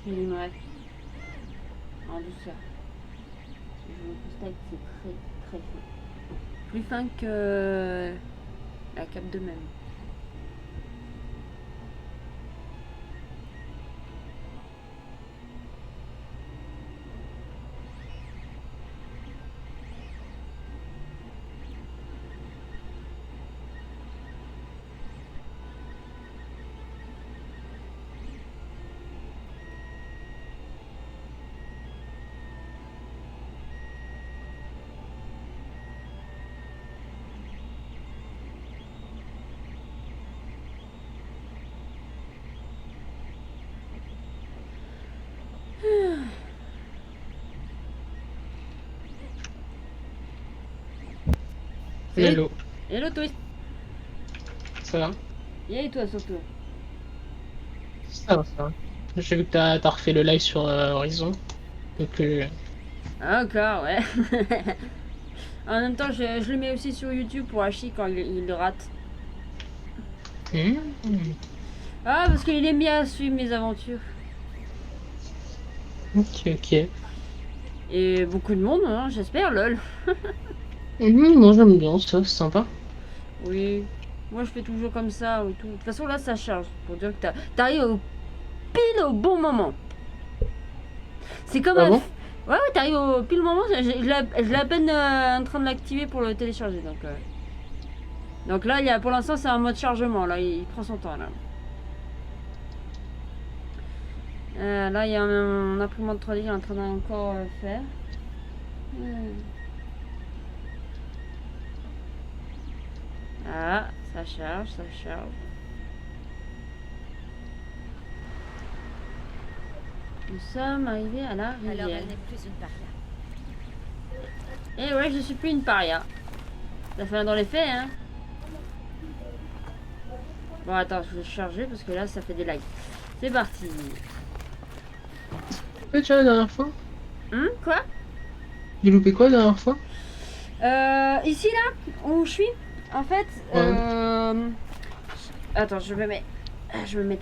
Ouais. En douceur. Je constate que c'est très très fin. Plus fin que la cape de même. Hello, Hello Twist. ça va? Et toi surtout. Ça va, ça va. J'ai vu que t'as refait le live sur Horizon. Donc, Encore, ouais. En même temps, je le mets aussi sur YouTube pour Hachi quand il le rate. hmm, Ah, parce qu'il aime bien suivre mes aventures. ok, ok. Et beaucoup de monde, hein, j'espère, lol. Moi j'aime bien, ça, c'est sympa. Oui. Moi, je fais toujours comme ça. Et tout. De toute façon, là, ça charge. Pour dire que t'arrives pile au bon moment. C'est comme Ah un... bon? Ouais, ouais, t'arrives au pile au moment. Je l'ai à peine en train de l'activer pour le télécharger. Donc là, pour l'instant, c'est un mode chargement. Là, il prend son temps, là. Là, il y a un imprimante 3D qui est en train d'encore faire. Ah, ça charge, ça charge. Nous sommes arrivés à la Alors rivière. elle n'est plus une paria. Et ouais, je suis plus une paria. Ça fait un dans les faits, hein. Bon, attends, je vais charger parce que là, ça fait des lags. C'est parti. Tu vois la dernière fois? Quoi? J'ai loupé quoi la dernière fois? Ici, là, où je suis, en fait, Ouais. attends, je me mets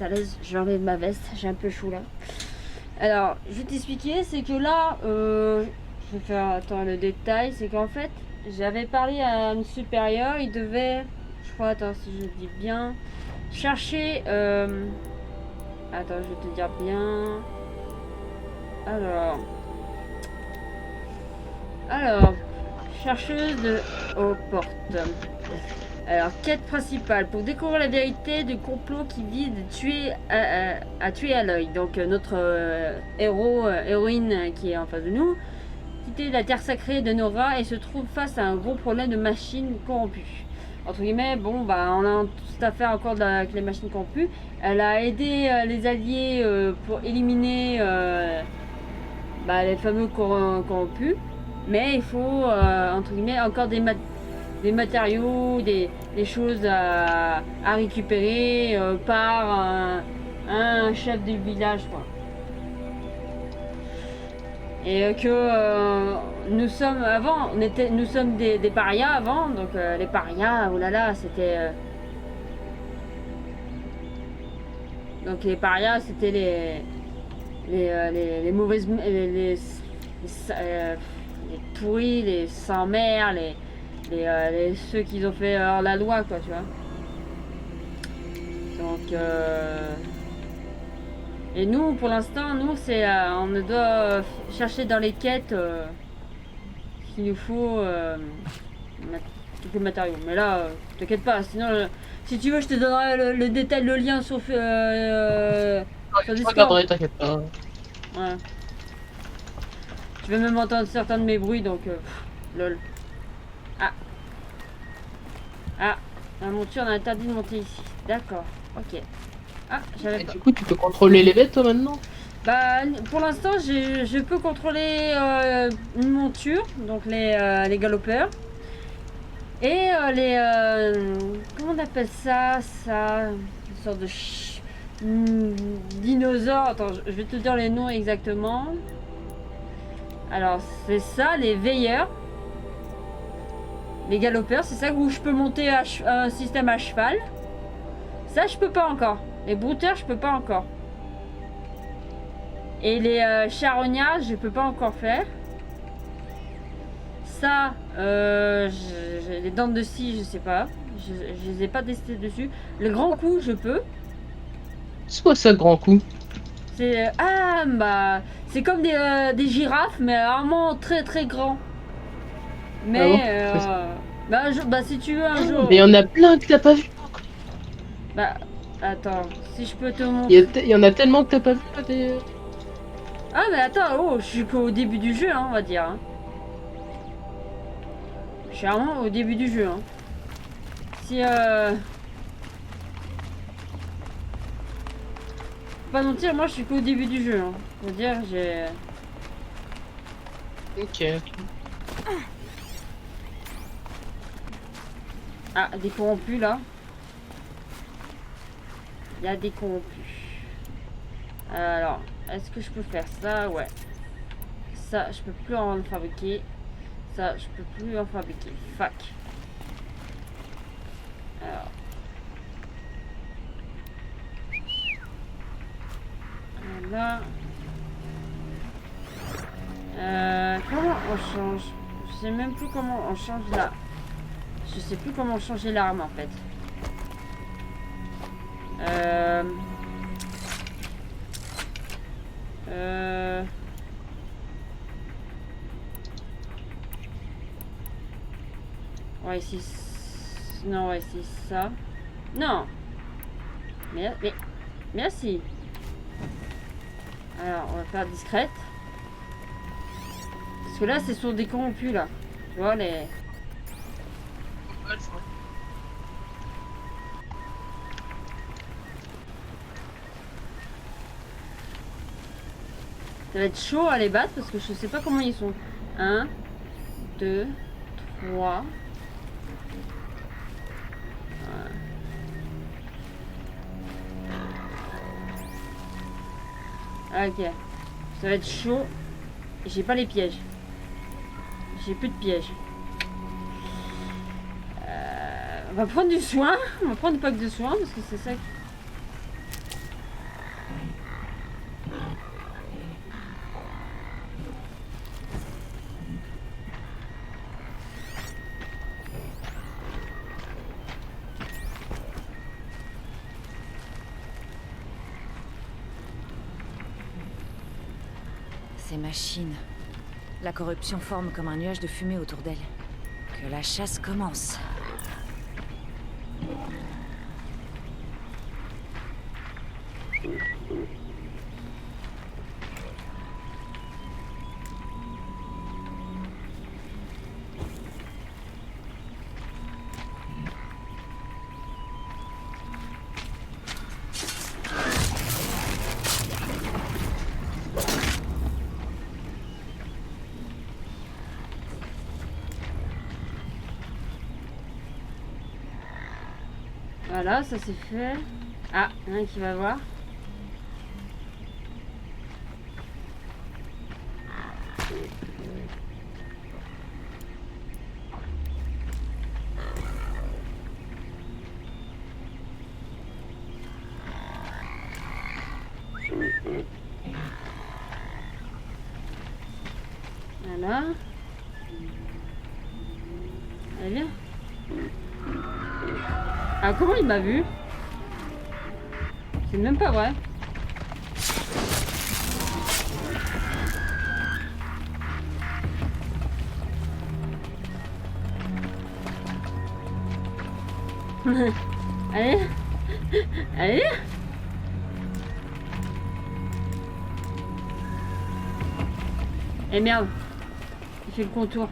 à l'aise, je vais enlever ma veste, j'ai un peu chaud là. Alors, je vais t'expliquer, c'est que là, je vais faire, attends, le détail, c'est qu'en fait, j'avais parlé à une supérieure, il devait, je crois, attends, si je dis bien, chercher, attends, je vais te dire bien, alors, alors, chercheuse aux portes. Alors, quête principale, pour découvrir la vérité du complot qui vise à tuer à l'œil. Donc, notre héroïne qui est en face de nous, quitter la terre sacrée de Nora et se trouve face à un gros problème de machines corrompues. Entre guillemets, bon, bah, on a toute affaire encore avec les machines corrompues. Elle a aidé les alliés pour éliminer bah, les fameux corrompus. Mais il faut, entre guillemets, encore des matériaux, des choses à récupérer par un chef du village, quoi. Et que nous sommes avant, nous sommes des parias avant, donc les parias, oh là là, c'était donc les parias, c'était les mauvaises, les pourris, les sans mère, ceux qui ont fait la loi, quoi, tu vois. Donc, et nous, pour l'instant, nous, c'est, on doit chercher dans les quêtes qu'il nous faut quelques matériaux. Mais là, t'inquiète pas, sinon, si tu veux, je te donnerai le détail, le lien sur Je Discord. regarderai, t'inquiète pas. Ouais. Tu vas même entendre certains de mes bruits, donc, lol. Ah, ah, la monture a interdit de monter ici. D'accord, ok. Ah, j'avais Et pas. du coup, tu peux contrôler les bêtes, toi, maintenant? Bah, pour l'instant, je peux contrôler une monture, donc les galopeurs. Et comment on appelle ça? Une sorte de dinosaure. Attends, je vais te dire les noms exactement. Alors, c'est ça, les veilleurs. Les galopeurs, c'est ça où je peux monter un système à cheval. Ça, je peux pas encore. Les brouteurs, je peux pas encore. Et les charognards, je peux pas encore faire. Ça, les dents de scie, je sais pas. Je les ai pas testés dessus. Le grand coup, je peux. C'est quoi ça, grand coup? C'est ah bah c'est comme des girafes, mais vraiment très très grands. Ah bon? Mais bah si tu veux un Mais jour, il y en a plein que t'as pas vu. bah attends, si je peux te Il montrer. y en a tellement que t'as pas vu là, des... Ah mais attends, oh, je suis qu'au début du jeu, hein, on va dire. Hein. Je suis vraiment au début du jeu. Hein. Si faut pas mentir, moi je suis qu'au début du jeu. Hein. On va dire j'ai. Ok, ok. Ah des corrompus là. Il y a des corrompus. Alors, est-ce que je peux faire ça? Ouais. Ça, je peux plus en fabriquer. Ça, je peux plus en fabriquer. Fuck. Alors. Là. Comment on change? Je sais même plus comment on change là. Je sais plus comment changer l'arme en fait. Ouais, ici. Non, ouais, c'est ça. Non. Mais merci. Alors, on va faire discrète. Parce que là, c'est sur des corrompus là. Tu vois les. Ça va être chaud à les battre parce que je sais pas comment ils sont. 1, 2, 3. Ok. Ça va être chaud. J'ai pas les pièges. J'ai plus de pièges. On va prendre du soin. On va prendre du pack de soin parce que c'est ça. Ces machines. La corruption forme comme un nuage de fumée autour d'elles. Que la chasse commence. Voilà, ça c'est fait. Ah, il y en a un qui va voir. Voilà. Allez, viens. Ah, comment il m'a vu? C'est même pas vrai. Allez. Allez. Eh merde. Il fait le contour.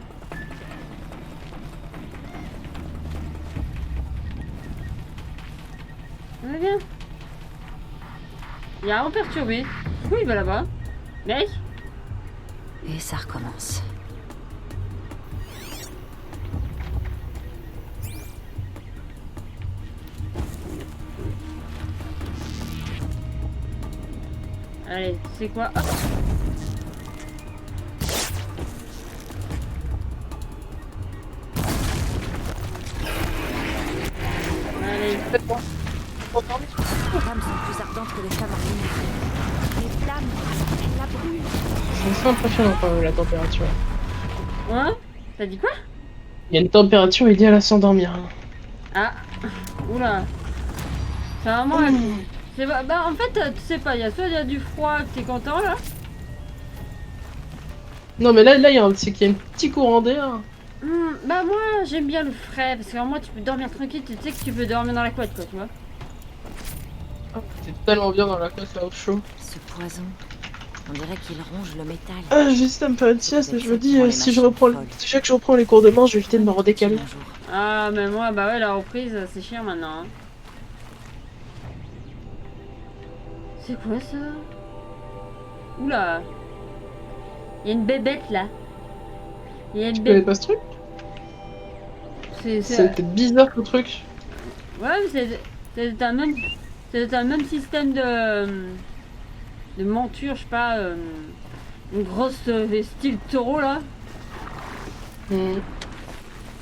Allez, viens. Il y a un perturbé. Pourquoi il va là-bas? Mec? Et ça recommence. Allez, c'est quoi? Hop. Allez. Les femmes sont plus ardentes que les femmes ordinaires. flamme. Elle la brûle. C'est impressionnant quand même la température. Hein? T'as dit quoi? Il y a une température idéale à s'endormir. Ah, oula. C'est vraiment... Bah en fait, tu sais pas, soit il y a du froid que t'es content là. Non mais là il y a c'est qu'il y a un petit courant d'air. Bah moi j'aime bien le frais parce qu'en moi tu peux dormir tranquille, tu sais que tu peux dormir dans la couette quoi, tu vois. C'est tellement bien dans la cosse là au chaud. Ce poison, on dirait qu'il ronge le métal. Ah, juste un peu de sieste et je me dis Exactement, les si je machines reprends folles. déjà que je reprends les cours de main, je vais éviter de me redécaler. Un jour. Ah mais moi bah ouais la reprise c'est chiant maintenant. Hein. C'est quoi ça? Oula. Il y a une bébête là. Il y a une Tu connais bébête. pas ce truc? C'est... C'était bizarre ce truc. Ouais mais c'est un même... C'est un même système de monture, je sais pas, une grosse style taureau là. Je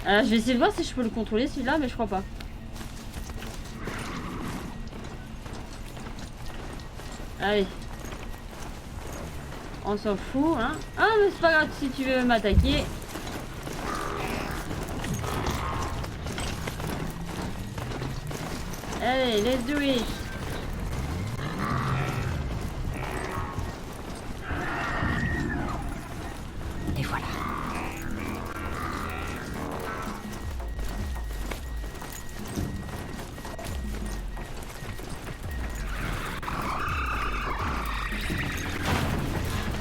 vais essayer de voir si je peux le contrôler celui-là, mais je crois pas. Allez. On s'en fout, hein. Ah mais c'est pas grave si tu veux m'attaquer. Allez, let's do it. Et voilà.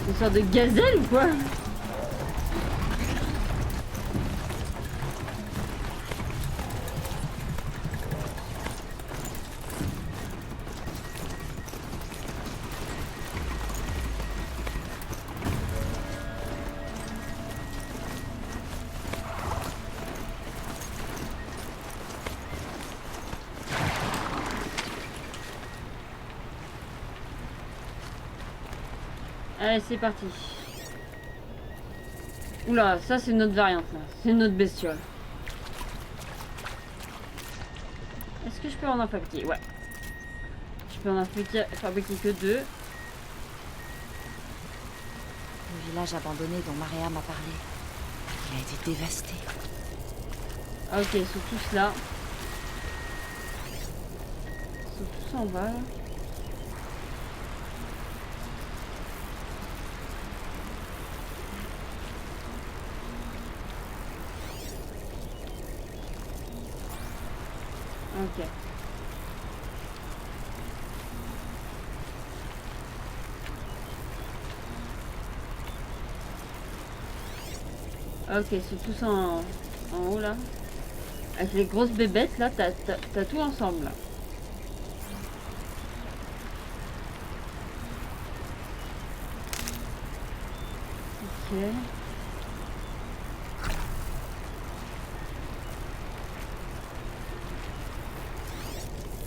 Une sorte de gazelle ou quoi? Allez, c'est parti. Oula, ça c'est notre variante là. C'est notre bestiole. Est-ce que je peux en fabriquer? Ouais. Je peux en fabriquer que 2. Le village abandonné dont Maria m'a parlé. Il a été dévasté. Ok, ils sont tous là. Ils sont tous en bas là. Ok. Ok, ils sont tous en haut là. Avec les grosses bébêtes là, t'as tout ensemble là. Ok.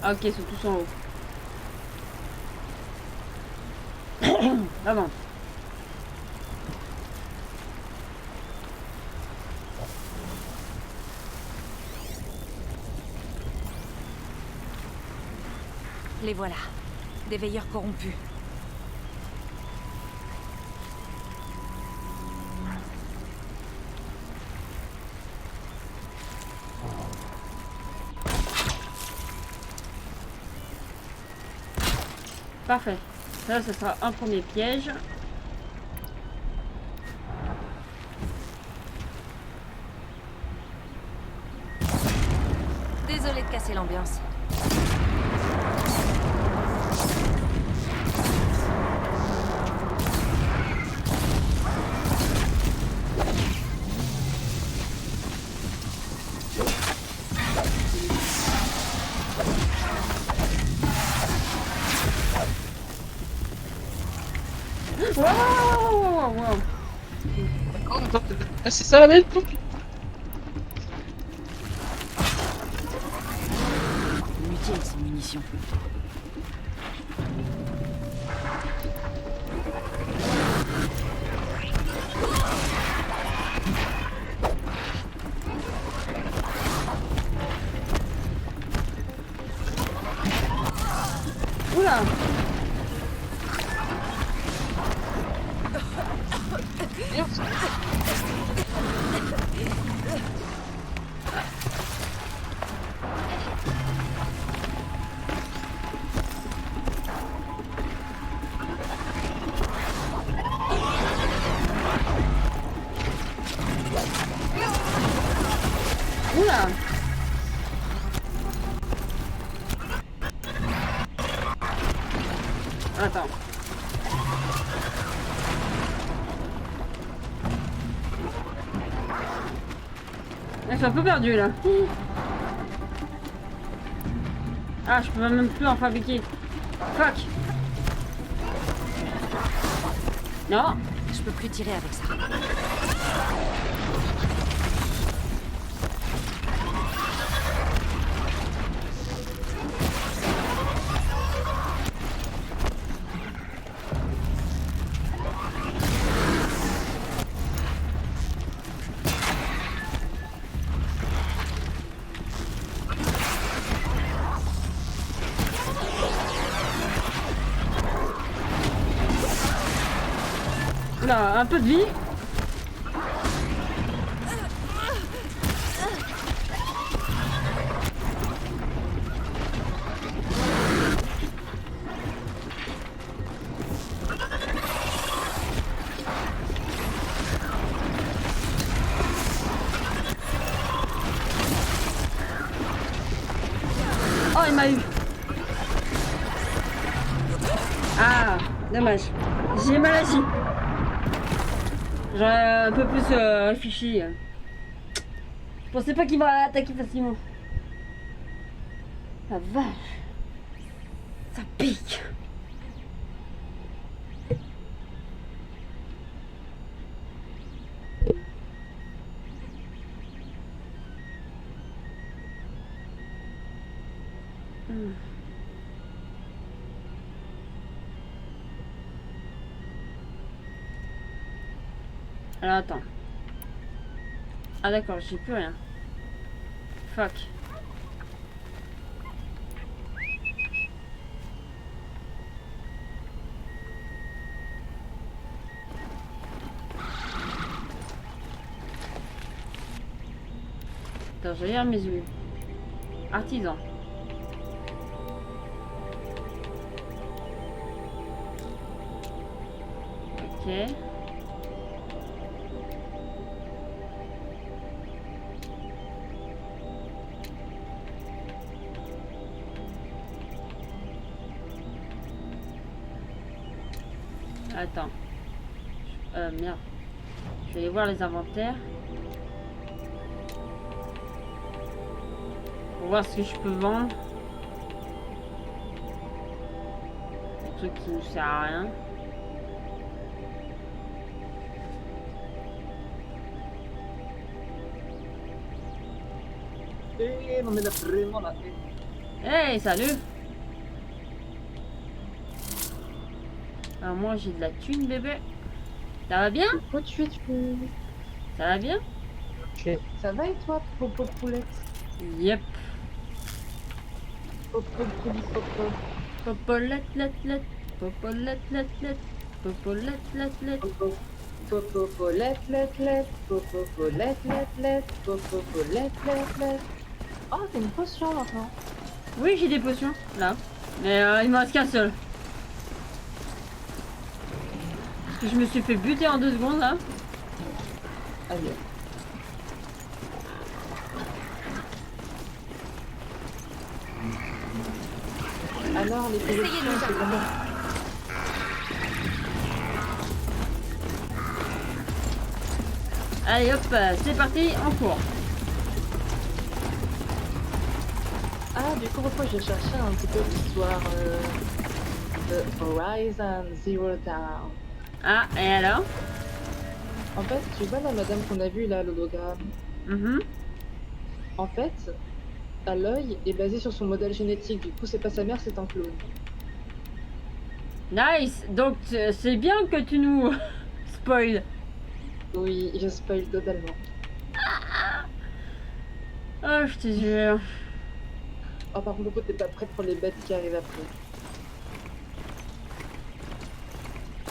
Ah, ok, ils sont tous en haut. Vraiment. Les voilà. Des veilleurs corrompus. Parfait. Ça, ce sera un premier piège. Désolée de casser l'ambiance. Wow. Ah, c'est ça la bête? Inutile ces munitions. Oula. Oula. Attends. Je suis un peu perdu là. Ah, je peux même plus en fabriquer. Fuck. Non. Je peux plus tirer avec ça. Là, un peu de vie. Oh, il m'a eu. Ah, dommage. J'ai mal agi. J'aurais un peu plus réfléchi. Je pensais pas qu'il va attaquer facilement. La vache. Ça pique. Alors attends. Ah d'accord, j'ai plus rien. Fuck. Attends, je vais lire mes yeux. Artisan. Ok. Attends. Merde. Je vais aller voir les inventaires. Pour voir ce que je peux vendre. Des trucs qui ne servent à rien. Eh, non mais là vraiment là. Hey, salut! Alors moi j'ai de la thune, bébé. Ça va bien? Pourquoi tu es Ça va bien? Ça va et toi, Popo Poulette? Yep. Popo Pouli Popo. Popolette, let, let. Popolette, let, let. Popolette, let, let. Popo. Popo Poulette, let, let. Popo Poulette, let, let. Popo Poulette, let, let. Oh, t'as une potion maintenant. Oui, j'ai des potions, là. Mais il me reste qu'un seul. Parce que je me suis fait buter en 2 secondes, là. Allez. Alors, les collections, c'est comment? Allez, hop, c'est parti, en cours. Ah, du coup, pourquoi j'ai cherché un petit peu l'histoire de Horizon Zero Dawn. Ah, et alors? En fait, tu vois la madame qu'on a vue là, l'hologramme. Mhm. En fait, Aloy est basé sur son modèle génétique, du coup c'est pas sa mère, c'est un clone. Nice. Donc, c'est bien que tu nous spoil. Oui, je spoil totalement. Oh, je te jure. Oh, par contre, t'es pas prête pour les bêtes qui arrivent après.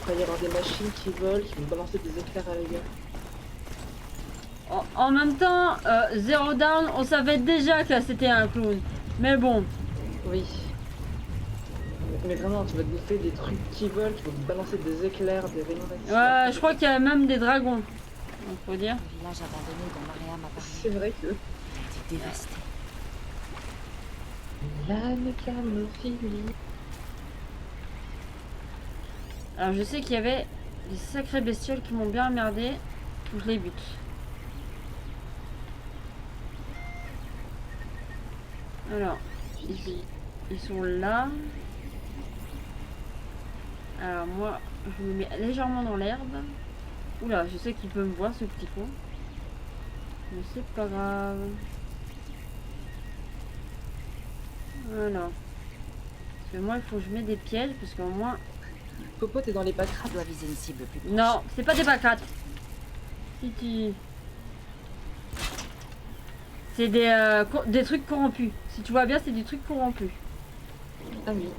Il va y avoir des machines qui volent, qui vont balancer des éclairs à la gueule. En même temps, Zero Dawn, on savait déjà que c'était un clown. Mais bon. Oui. Mais vraiment, tu vas te bouffer des trucs qui volent, qui vont te balancer des éclairs, des rayons d'acide. Ouais, je crois qu'il y a même des dragons. Il faut dire. Le village abandonné dont Maria m'a parlé. C'est vrai que... Il a été dévastée. La mécanophilie. Alors je sais qu'il y avait des sacrées bestioles qui m'ont bien emmerdé. Faut que je les bute. Alors, ils sont là. Alors moi, je me mets légèrement dans l'herbe. Oula, je sais qu'il peut me voir ce petit con. Mais c'est pas grave. Voilà. Parce que moi, il faut que je mette des pièges parce qu'au moins... Popo, t'es dans les pâquerettes. Je dois viser une cible plus proche. Non, c'est pas des pâquerettes. Si tu... C'est des trucs corrompus. Si tu vois bien, c'est des trucs corrompus. Ah oui.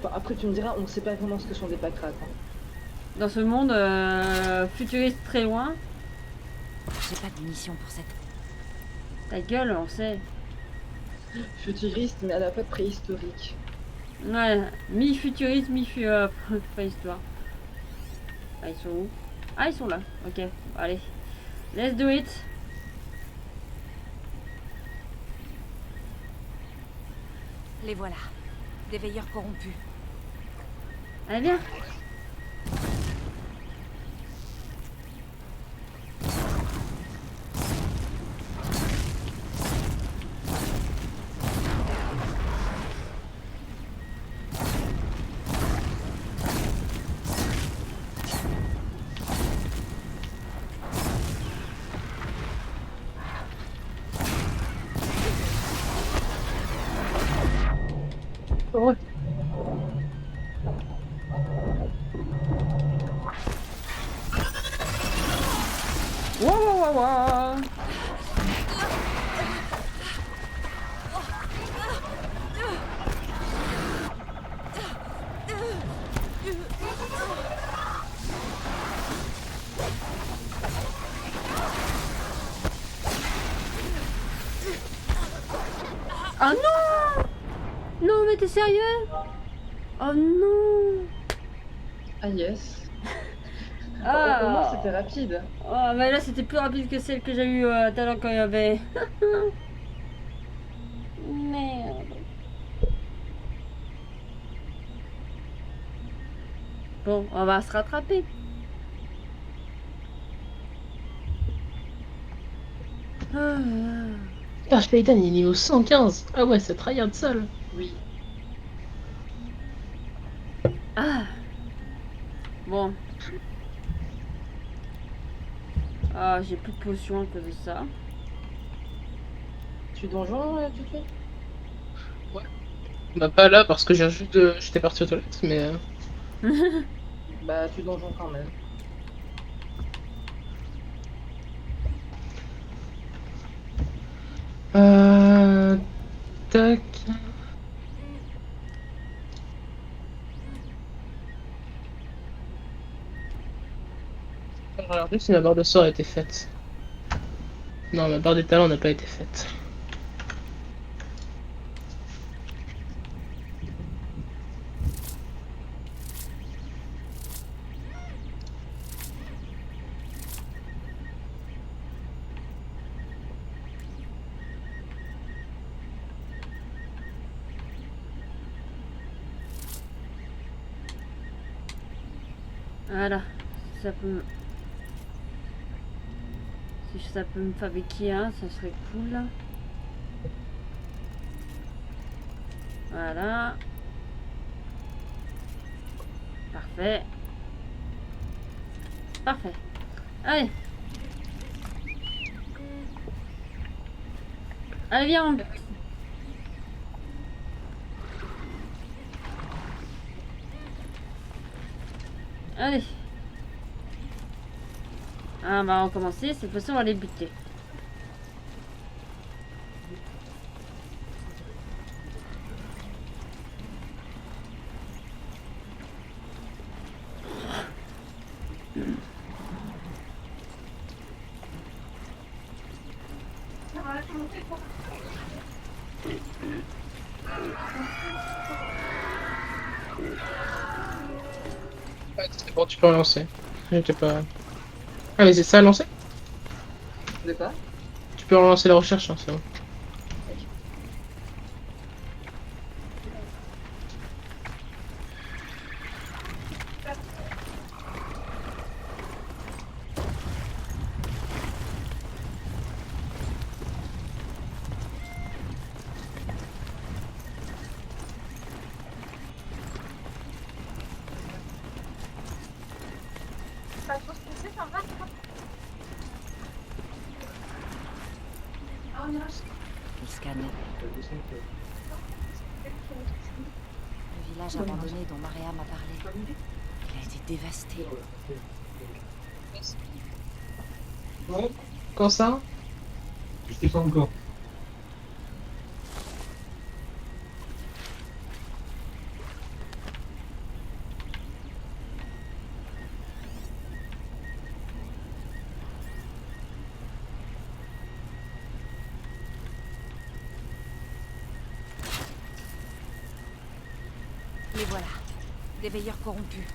Bon, après, tu me diras, on ne sait pas vraiment ce que sont des pâquerettes. Hein. Dans ce monde futuriste très loin. J'ai pas de munitions pour cette... Ta gueule, on sait. Futuriste, mais à la fois préhistorique. Ouais, mi-futuriste, mi-préhistoire. Ah, ils sont où? Ah, ils sont là. Ok, allez. Let's do it. Les voilà. Des veilleurs corrompus. Allez, viens. Ouais. Wow, wow, wow, wow. Ah non! Non, mais t'es sérieux? Oh non! Ah yes. Ah! Au moins, c'était rapide. Oh, mais là, c'était plus rapide que celle que j'ai eue tout à l'heure quand il y avait. Merde. Bon, on va se rattraper. Ah. Darth Vader, il est niveau 115. Ah ouais, c'est tryhard seul. Oui. Ah. Bon. Ah, j'ai plus de potions à cause de ça. Tu donjon, tu fais? Bah pas là parce que j'ai juste j'étais parti aux toilettes, mais Bah, tu donjon quand même. Tac. Je vais regarder si ma barre de sort a été faite. Non, ma barre des talents n'a pas été faite. Voilà. Ça peut... Si ça peut me fabriquer un, ça serait cool. Voilà. Parfait. Parfait. Allez. Allez, viens. Allez. Ah, on va recommencer. Cette fois-ci, on va les buter. Ouais, c'est bon, tu peux relancer. J'étais pas. Ah, mais c'est ça à lancer? De quoi? Tu peux relancer la recherche, hein, c'est bon. Il scanne. Le village abandonné dont Maria m'a parlé. Il a été dévasté. Quand ça? Je sais pas encore. Les voilà. Des veilleurs corrompus.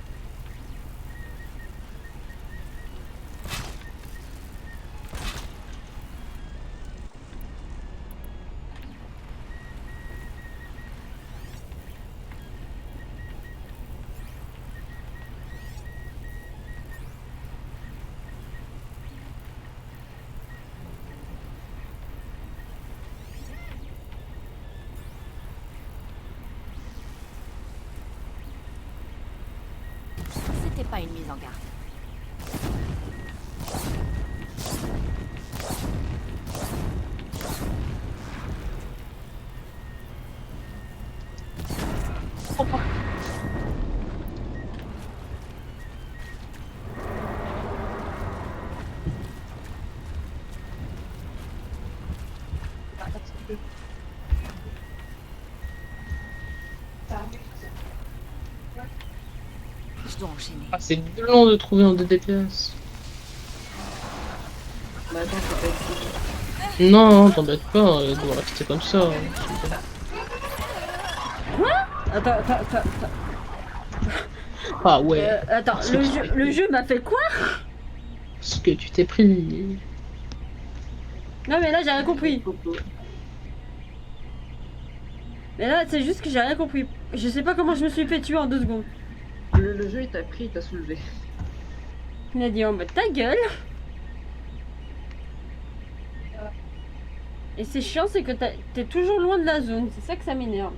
C'était pas une mise en garde. Je dois enchaîner. Ah, c'est long de trouver en 2 DPS. Bah attends, ça peut être... Non, t'embête pas, elle doit rester comme ça. Attends. Ah ouais, Attends, le jeu m'a fait quoi? ce que tu t'es pris. Non mais là j'ai rien compris. Mais là c'est juste que j'ai rien compris. Je sais pas comment je me suis fait tuer en 2 secondes. Le jeu il t'a pris, il t'a soulevé. Il a dit en mode ta gueule. Et c'est chiant, c'est que t'es toujours loin de la zone. C'est ça que ça m'énerve.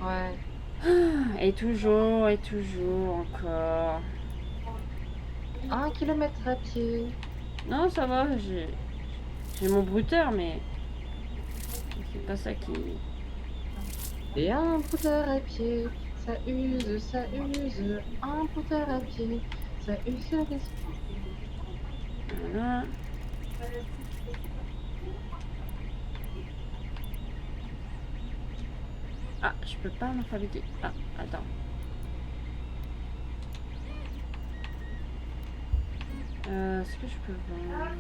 Ouais. Et toujours encore. 1 kilomètre à pied. Non, ça va, j'ai mon bruteur, mais c'est pas ça qui. Et un brouteur à pied, ça use. Un brouteur à pied, ça use l'esprit. Voilà. Ah, je peux pas m'en fabriquer. Ah, attends. Est-ce que je peux vendre?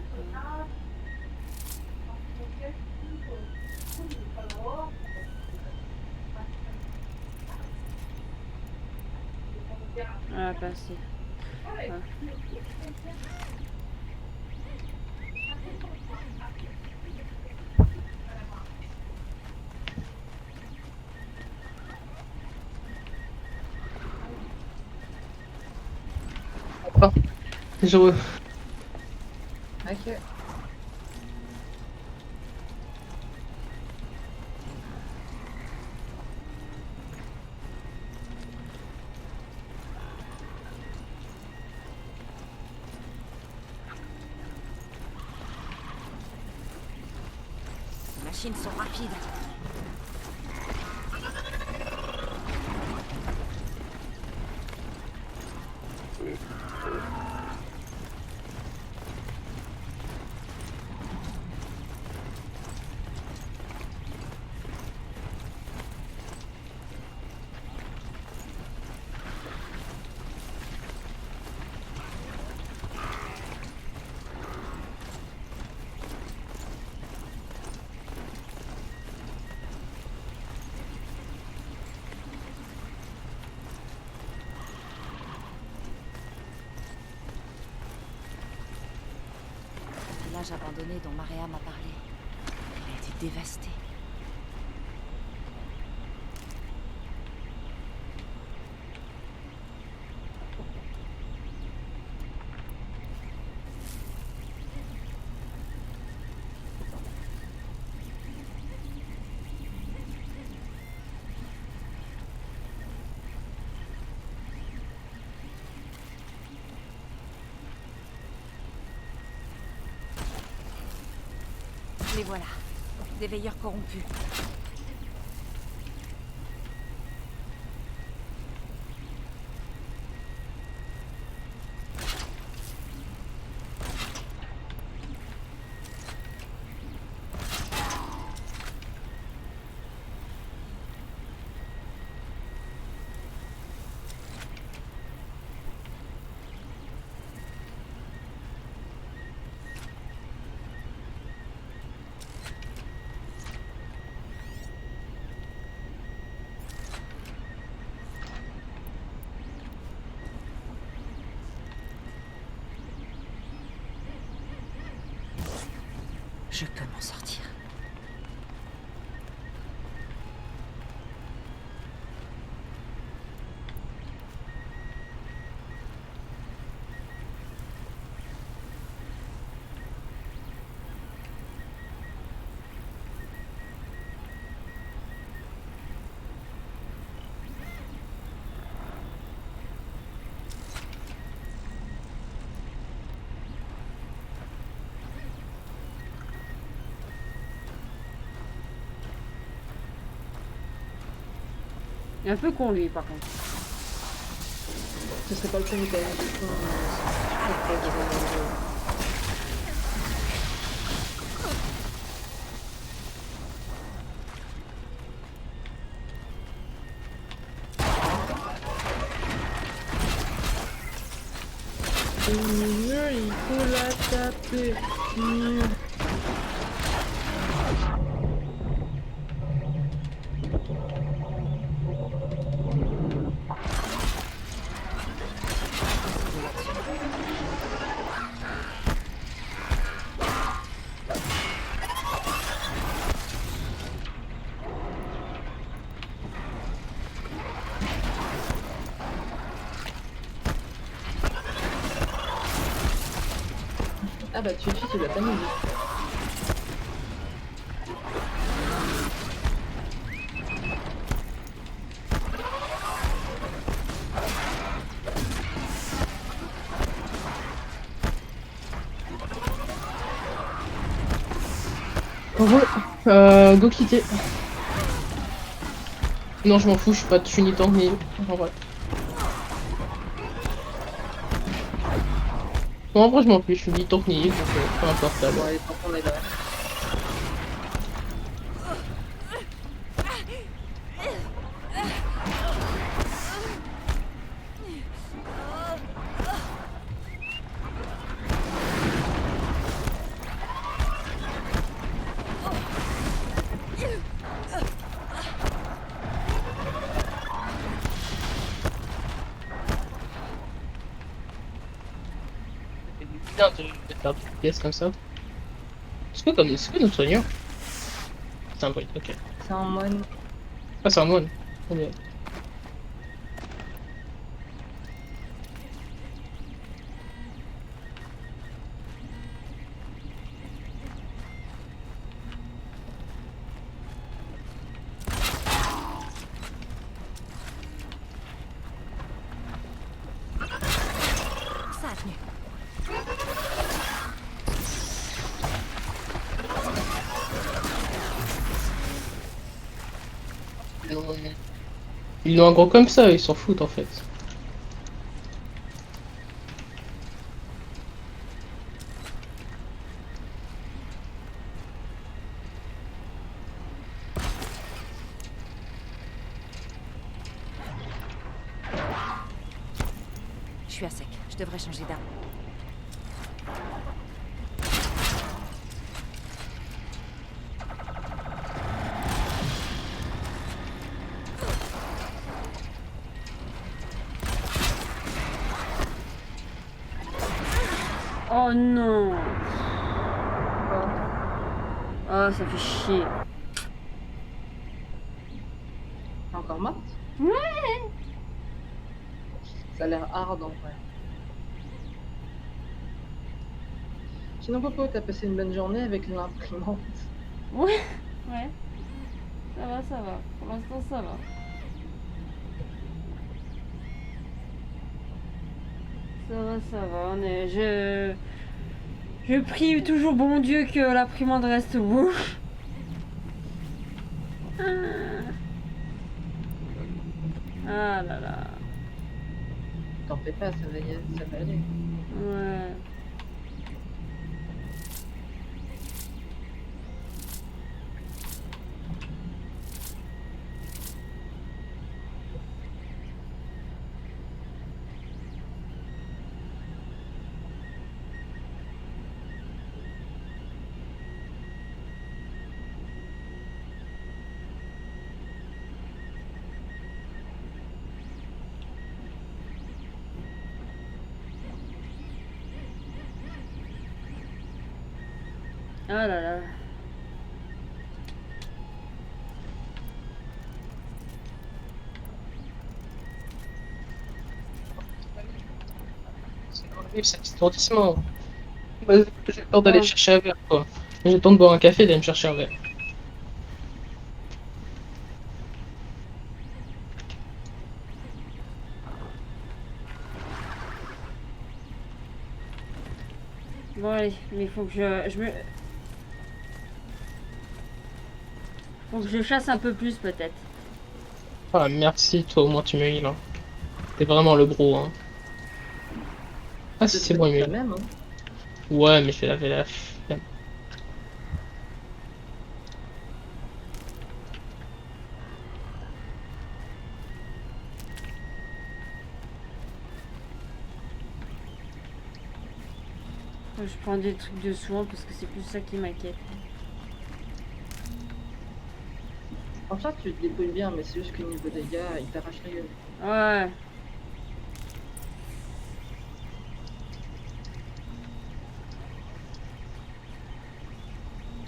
Ah, pas assez. Ah. Ah, je re... Ok. Les machines sont rapides. plage abandonnée dont Maria m'a parlé. Elle a été dévastée. Les voilà. Des veilleurs corrompus. Je peux m'en sortir. Il est un peu con lui par contre. Ce serait pas le premier quand même. Il faut la taper. Ah bah tu l'as pas mis. Go quitter. Non, je m'en fous, je suis ni tank ni. En vrai. Bon, en vrai, je m'en fiche, je suis ni tank ni, donc peu importe là. Bon allez, tant qu'on est là. Bien de faire des pièces comme ça. Est-ce que notre soigneur? C'est un bruit, ok. C'est en moine. Ah, c'est un moine. Ok. Ça a tenu. Ils l'ont un gros comme ça, ils s'en foutent en fait. Je suis à sec. Je devrais changer d'arme. Oh non. Oh, ça fait chier. T'es encore morte? Ouais. Ça a l'air hard en vrai. Sinon, Popo, t'as passé une bonne journée avec l'imprimante. Ouais. Ouais. Ça va. Pour l'instant, ça va. Ça va. Je prie toujours bon Dieu que l'imprimante reste beau. Ah là là. T'en fais pas, ça va aller. Ouais. Ah là là. C'est horrible cet étourdissement. Bah, j'ai peur d'aller Ouais. chercher un verre, quoi. J'ai le temps de boire un café et d'aller me chercher un verre. Bon allez, mais il faut que faut que je chasse un peu plus peut-être. Ah, merci, toi, au moins tu me heal, hein. T'es vraiment le bro, hein. Ah, si, c'est bon, il me la heal. même, hein. Ouais, mais je vais laver la flemme. Je prends des trucs de soin parce que c'est plus ça qui m'inquiète. En fait, tu te débrouilles bien, mais c'est juste que niveau dégâts, il t'arrache la gueule. Ouais.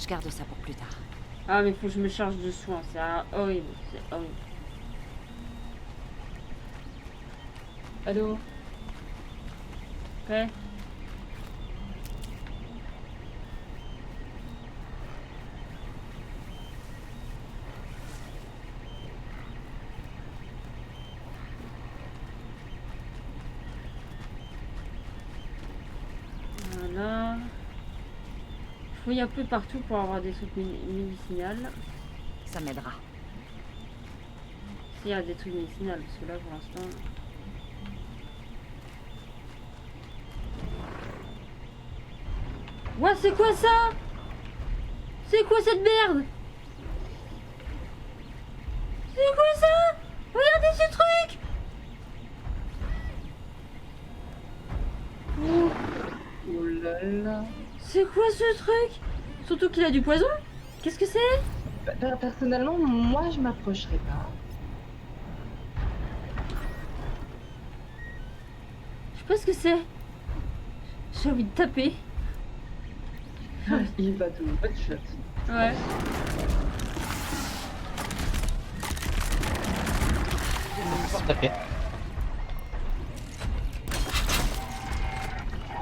Je garde ça pour plus tard. Ah mais faut que je me charge de soin, c'est horrible, c'est horrible. Allô? Ouais. Voilà. Je fouille un peu partout pour avoir des trucs médicinales. Ça m'aidera. S'il y a des trucs médicinales, parce que là pour l'instant. Ouais, c'est quoi ça? C'est quoi cette merde? C'est quoi ça? Regardez ce truc! Oh, Oh là là. c'est quoi ce truc? Surtout qu'il a du poison? Qu'est-ce que c'est? Personnellement, moi, je m'approcherai pas. Je sais pas ce que c'est. J'ai envie de taper. Il va tout one shot. Ouais. Tapé.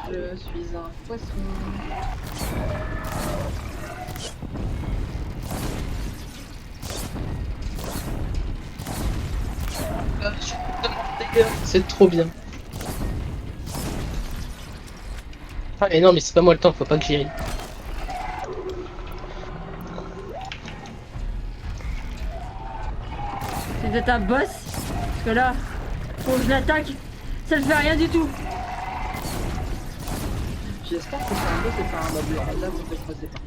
Je suis un poisson. C'est trop bien. Ah mais non, mais c'est pas moi le temps, faut pas que j'y aille. C'est peut-être un boss. Parce que là, faut que je l'attaque. Ça ne fait rien du tout. J'espère que c'est un peu, c'est pas un mob lord. Là, vous ne creusez pas.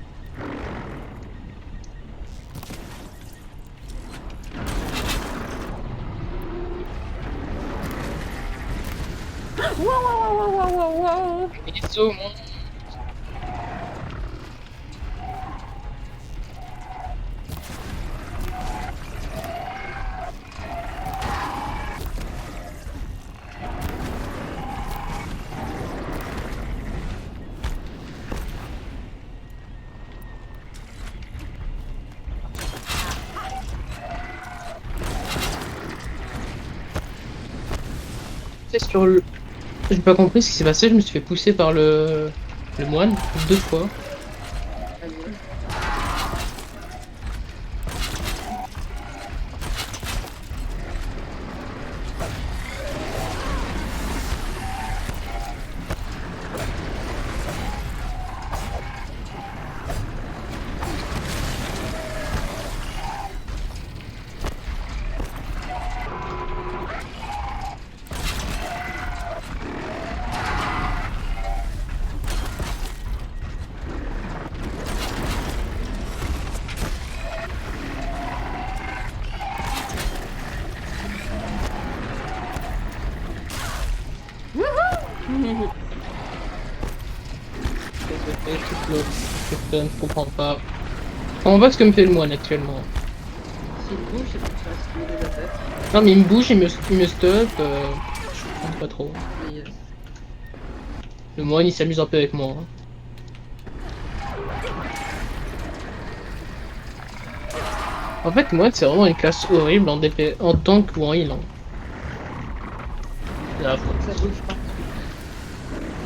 Wow, wow, wow, wow, wow, wow. Ils ont mon... C'est sur le... J'ai pas compris ce qui s'est passé, je me suis fait pousser par le moine 2 fois. Vas-y. Je ne comprends pas. Je comprends pas ce que me fait le moine actuellement. S'il bouge, c'est pour ça qu'il est de la tête. Non mais il me bouge, il me stop, je comprends pas trop. Et, Le moine il s'amuse un peu avec moi. Hein. En fait, moine c'est vraiment une classe horrible en DP, en tank ou en heal. Hein. Là, ça bouge pas.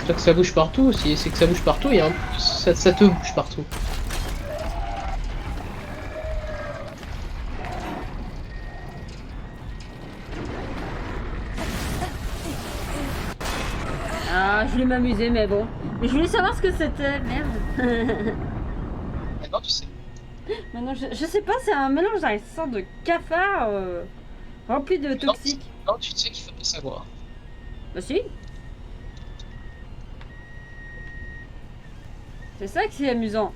c'est pas que ça bouge partout, si c'est que ça bouge partout et ça te bouge partout. Ah, je voulais m'amuser, mais bon. Mais je voulais savoir ce que c'était, merde. Maintenant tu sais. Maintenant, je sais pas, c'est un mélange d'un sorte de cafard rempli de toxiques. Non, tu sais qu'il faut pas savoir. Bah si. C'est ça qui est amusant.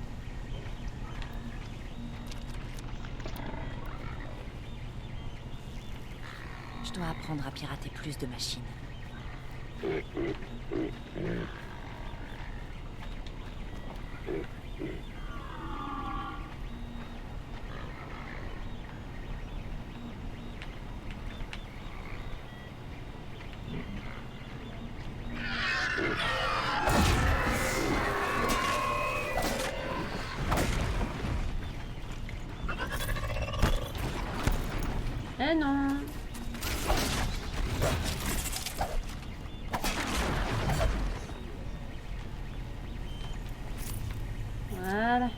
Je dois apprendre à pirater plus de machines. Eh non. Voilà.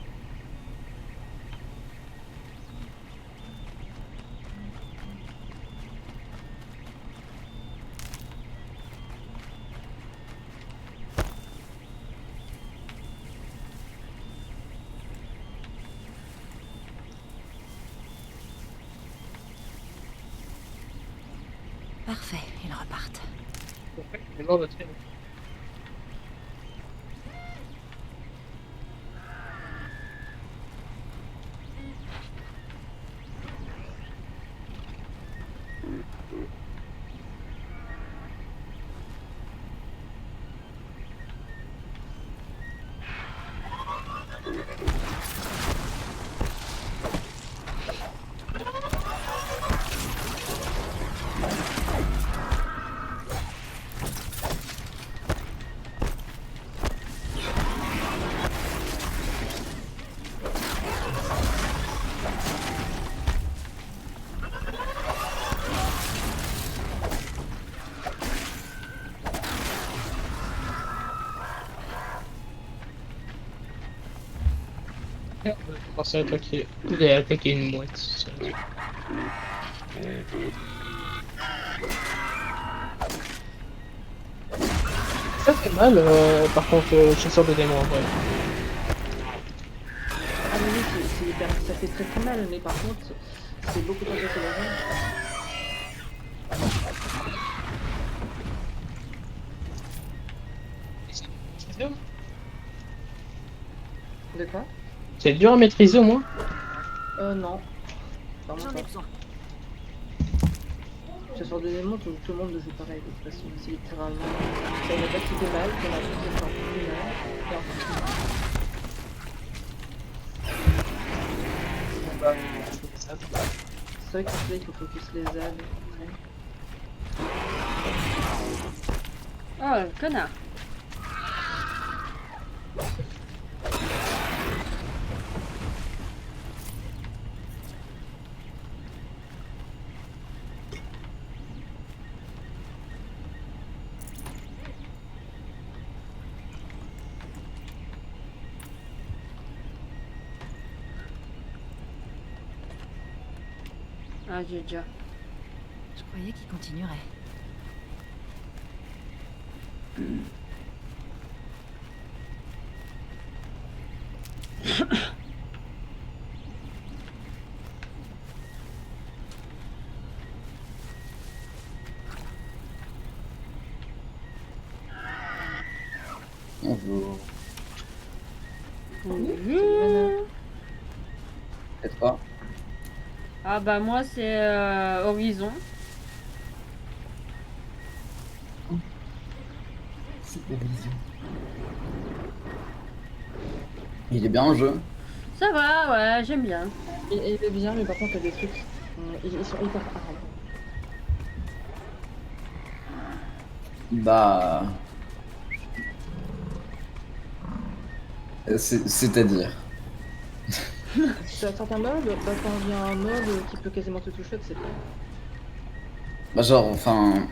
Parfait, ils repartent. Maintenant, votre film. Je pensais à attaquer. Vous allez attaquer une mouette. Ça fait mal, par contre, chasseur de démons en vrai. Ah mais oui, ça fait très très mal, mais par contre, c'est beaucoup plus intéressant. De quoi? C'est dur à maîtriser au moins. Non. Vraiment J'en ai pas. besoin. Chasseur de démons, tout le monde joue pareil de toute façon. C'est littéralement. C'est une attaque qui fait mal, qu'on a plus de temps. Et ensuite, c'est vrai qu'il faut focus les ânes. Oh, le connard. Ah, j'ai déjà. Je croyais qu'il continuerait. Bonjour. Bonjour. C'est toi? Ah bah moi c'est Horizon. C'est Horizon. Il est bien le jeu. Ça va, ouais, j'aime bien. Il est bien, mais par contre, il y a des trucs. Ils sont hyper hard. Bah. C'est-à-dire. Sur certains modes, bah, quand il y a un mode qui peut quasiment te toucher, c'est pas. Bah, genre, enfin.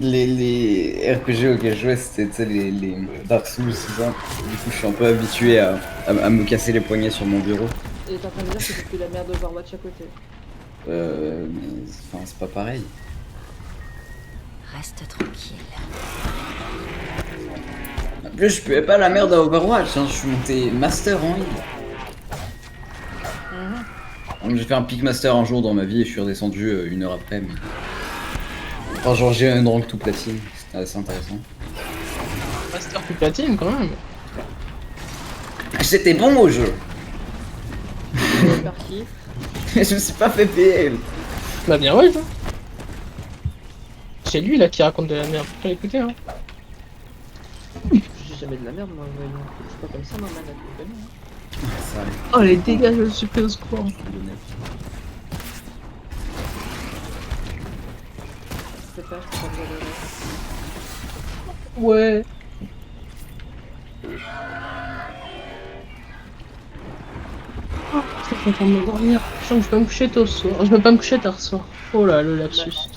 Les RPG auxquels je jouais, c'était tu sais, les Dark Souls, tout ça. Du coup, je suis un peu habitué à me casser les poignets sur mon bureau. Et t'es en train de dire que tu fais la merde d'Overwatch à côté. Mais enfin, c'est pas pareil. Reste tranquille. En plus, je pouvais pas la merde à Overwatch, hein. Je suis monté master en heal. Donc, j'ai fait un pick master un jour dans ma vie et je suis redescendu 1 heure après. Mais... Enfin, genre, j'ai un rank tout platine. C'était assez intéressant. Master plus platine quand même. J'étais bon au jeu. Par qui? Je me suis pas fait PL. Bah bien ouais, ça. C'est lui là qui raconte de la merde. Faut pas l'écouter hein. Je dis jamais de la merde, moi, voyons. Je suis pas comme ça, ma manette, vous connaissez, hein. Ça arrive. Oh les dégâts, je me suis pris au secours. C'est pas, je peux pas vous adonner. Ouais. Oh, je suis en train de m'endormir. Je sens que je vais me coucher tôt ce soir. Je vais pas me coucher tard ce soir. Oh là, le lapsus. Si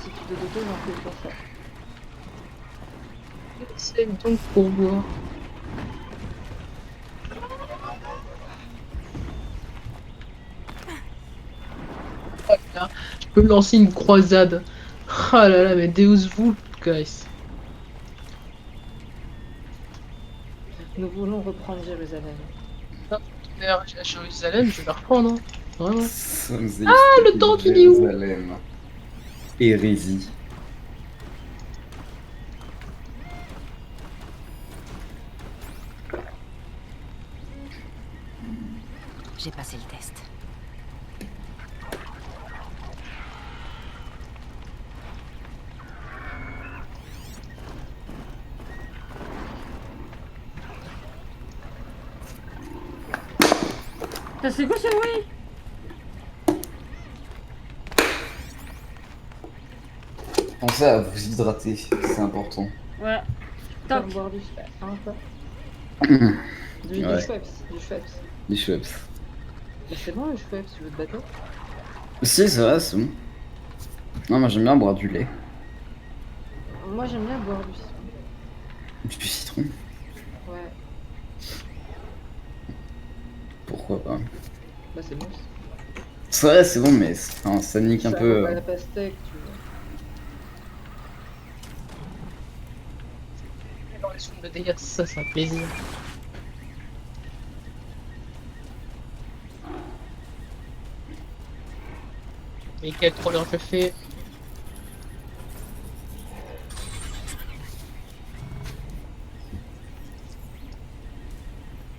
tu te doutes, j'en fais pour ça. C'est donc pour voir. Oh là, je peux me lancer une croisade. Ah là là, mais Deus Vult, guys. Nous voulons reprendre Jérusalem. D'ailleurs, à Jérusalem, je vais la reprendre. Hein. Vraiment. Ah, le temps, il est où? Hérésie. J'ai passé le test. Ça c'est quoi ce bruit? Pensez à vous hydrater, c'est important. Ouais. Faire Toc. boire du hein, quoi. Du Ouais. Schweppes, du Schweppes. Les Schweppes. Mais c'est bon, le Schweppes, tu veux te battre? Si, ça va, c'est bon. Non, moi j'aime bien boire du lait. Moi, j'aime bien boire du Du citron. Ouais, Pourquoi pas? bah c'est bon. C'est vrai, c'est bon, mais enfin, ça nique un Ça peu. va pas la pastèque, tu vois. Dans les sons de dégâts, ça, c'est un plaisir. Et quel troller je fais?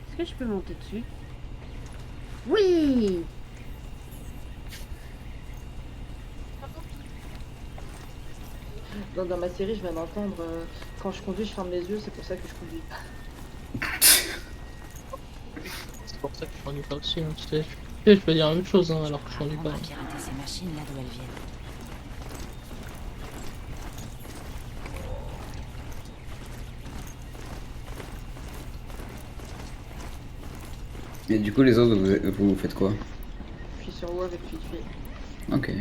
Est-ce que je peux monter dessus? Oui. Dans ma série, je viens d'entendre quand je conduis, je ferme les yeux, c'est pour ça que je conduis pas. C'est pour ça que je conduis pas aussi. Hein. Tu sais, je peux dire la même chose hein, alors que je conduis On pas. va pirater ces machines là d'où elles viennent. Et du coup, les autres, vous faites quoi? Je suis sur WoW avec Fifi. Ok.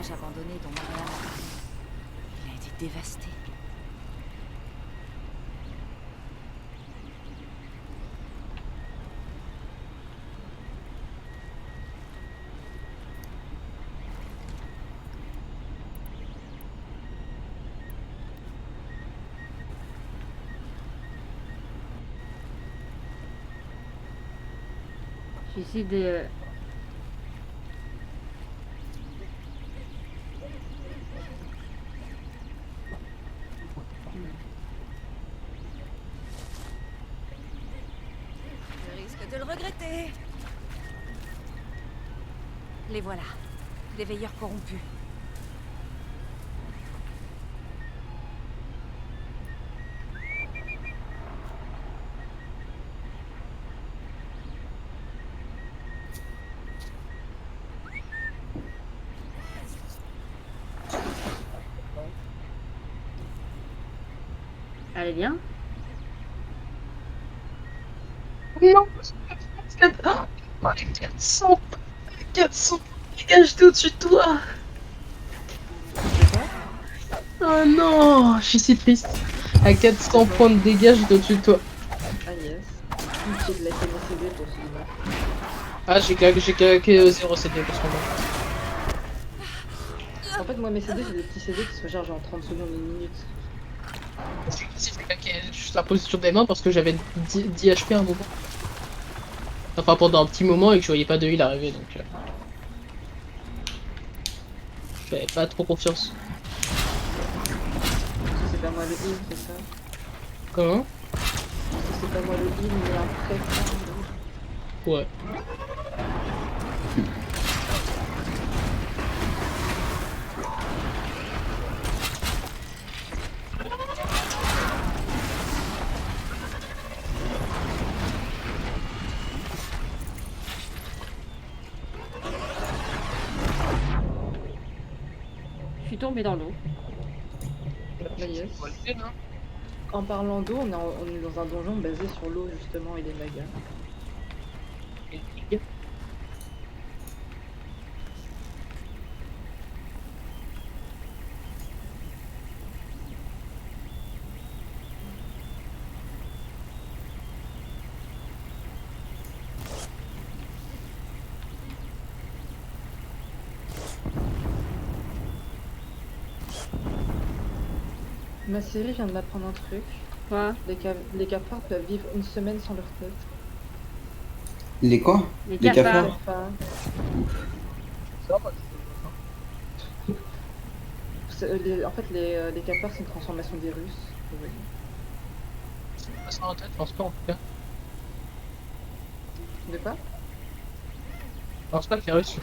village abandonné dont Marianne a parlé. Il a été dévasté. J'essaie de... Je risque de le regretter. Les voilà. Les veilleurs corrompus. Allez, bien. Non, oh, les 400, dégage tout au-dessus de toi. Oh non, je suis si triste. À 400 points de dégâts, j'étais au-dessus de toi. Ah yes. J'ai de la CD pour celui-là. Ah, j'ai claqué 0 CD pour ce moment. En fait, moi, mes CD, c'est des petits CD qui se rechargent en 30 secondes, une minute. J'ai claqué juste la position des mains parce que j'avais 10 HP à un moment. Enfin, pendant un petit moment et que je voyais pas de heal arriver donc. J'avais pas trop confiance. Parce que c'est pas moi le heal, c'est ça. Comment? Parce que c'est pas moi le heal, mais après ça. Ouais. Je suis tombée dans l'eau. Bah yes. En parlant d'eau, on est dans un donjon basé sur l'eau justement et les magas. Ma série vient de m'apprendre un truc. Quoi? Les cafards peuvent vivre une semaine sans leur tête. Les quoi? Les Les cafards. cafards. En fait, les cafards, c'est une transformation des Russes. Passe dans la tête, je pense pas en tout cas. De quoi? Je pense pas que les Russes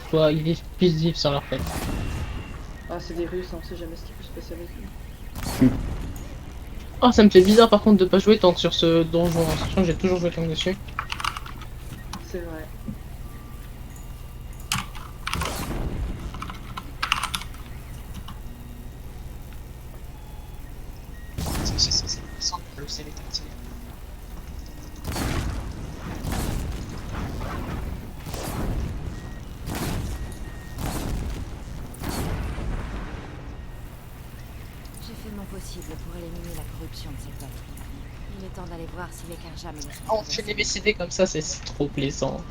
puissent vivre sans leur tête. Ah, c'est des Russes, on sait jamais ce qui peut se passer avec eux. Oh, ça me fait bizarre par contre de pas jouer tant que sur ce donjon, en sachant que j'ai toujours joué tant que dessus. C'est vrai. J'ai fait mon possible pour éliminer la corruption de ces peuples. Il est temps d'aller voir si les Karja me laissent Oh, enchaîner mes CD comme ça, c'est trop plaisant.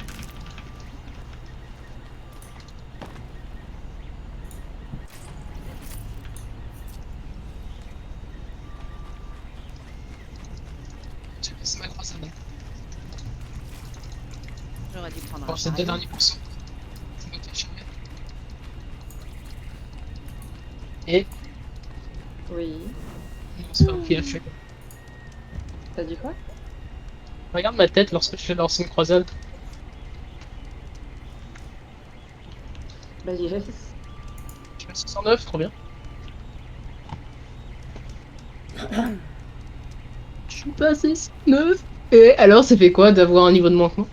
C'est ma croisade. J'aurais dû prendre Bon, un c'est pareil. 2 derniers pourcents. Ça va te charmer. Et Oui. non, c'est pas qui a fait. T'as dit quoi? Regarde ma tête lorsque je fais lancer une croisade. Bah yes. Je fais 609, trop bien. Je suis passé 9. Et alors, ça fait quoi d'avoir un niveau de moins que moi?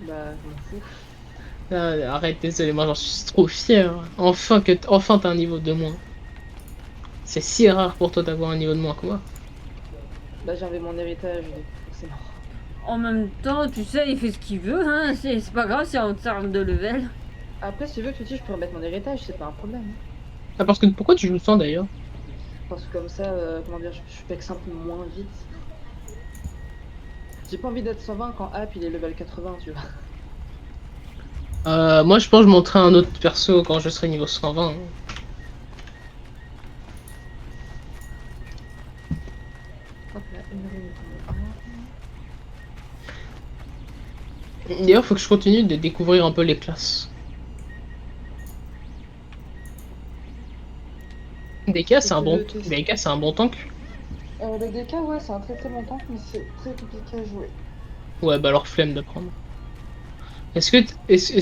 Bah, je m'en fous. Ah, arrête, désolé, moi j'en suis trop fier. Enfin t'as un niveau de moins. C'est si rare pour toi d'avoir un niveau de moins que moi. Bah, j'avais mon héritage, donc forcément. En même temps, tu sais, il fait ce qu'il veut, hein. C'est pas grave si en termes de level. Après, si tu veux que tu dis, je peux remettre mon héritage, c'est pas un problème. Ah, parce que pourquoi tu joues sans d'ailleurs? Parce que comme ça, comment dire, je pack simple moins vite. J'ai pas envie d'être 120 quand App il est level 80, tu vois. Moi je pense que je monterai un autre perso quand je serai niveau 120. Hop là, une rune pour moi. D'ailleurs, faut que je continue de découvrir un peu les classes. DK c'est un bon, DK c'est un bon tank. Le DK, ouais, c'est un très très bon tank, mais c'est très compliqué à jouer. Ouais, bah alors flemme d'apprendre. Est-ce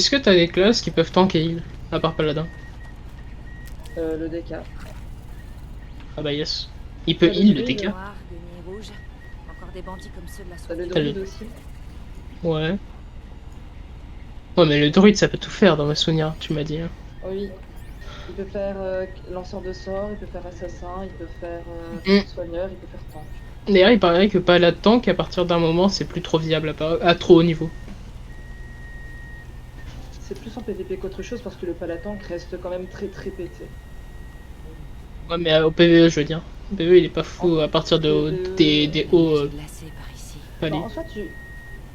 que t'as des classes qui peuvent tank et heal, à part Paladin? Le DK. Ah bah yes. Il peut T'as le heal le druide, DK? Noir, guenilles rouges. Encore des bandits comme ceux de la T'as soirée. le T'as le- druide aussi. Ouais. Ouais, mais le druide ça peut tout faire dans mes souvenirs, tu m'as dit. Hein. Oui. Il peut faire lanceur de sort, il peut faire assassin, il peut faire soigneur, il peut faire tank. D'ailleurs, il paraît que pas la tank, à partir d'un moment, c'est plus trop viable à trop haut niveau. C'est plus en PVP qu'autre chose parce que le palatank reste quand même très très pété. Ouais, mais au PvE, je veux dire. Au PvE, il est pas fou à partir de des hauts Glacé par ici. paliers. En soi,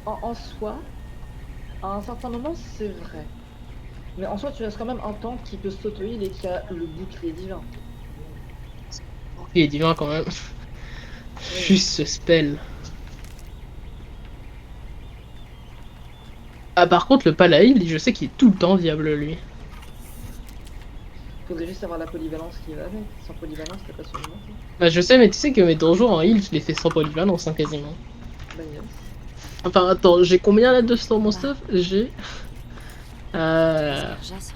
en soi, à un certain moment, c'est vrai. Mais en soi, tu restes quand même un tank qui peut s'auto-heal et qui a le bouclier divin. Il est divin quand même. Juste ce spell. Ah, par contre, le Palaïl, je sais qu'il est tout le temps viable, lui. Faudrait juste avoir la polyvalence qui va avec. Sans polyvalence, t'as pas sur le monter. Bah, je sais, mais tu sais que mes donjons en heal, je les fais sans polyvalence, hein, quasiment. Bah yes. Enfin, attends, j'ai combien là de dans mon stuff? J'ai. Serja serait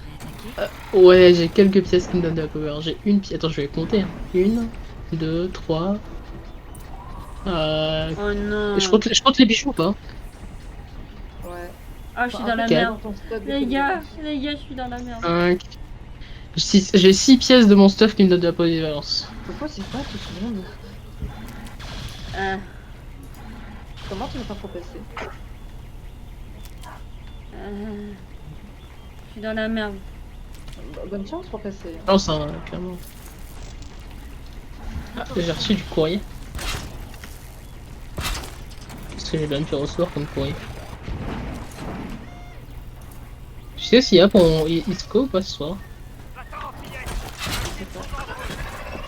attaqué. Ouais, j'ai quelques pièces qui me donnent de la power. J'ai une pièce. Attends, je vais compter. Hein. 1, 2, 3. Oh non. Je compte les bijoux ou pas? Ouais. Ah, je suis Enfin, dans la après, Ok. merde. dans ton stade de Les gars, polyvalence. je suis dans la merde. 5. J'ai 6 pièces de mon stuff qui me donnent de la polyvalence. Pourquoi c'est pas tout le monde? Euh, Comment tu n'as pas progressé? je suis dans la merde. Bonne chance pour passer. Non, ça, clairement. Ah, j'ai reçu du courrier. Qu'est-ce que j'ai bien pu recevoir comme courrier? Tu sais s'il y a pour ISCO ou pas ce soir?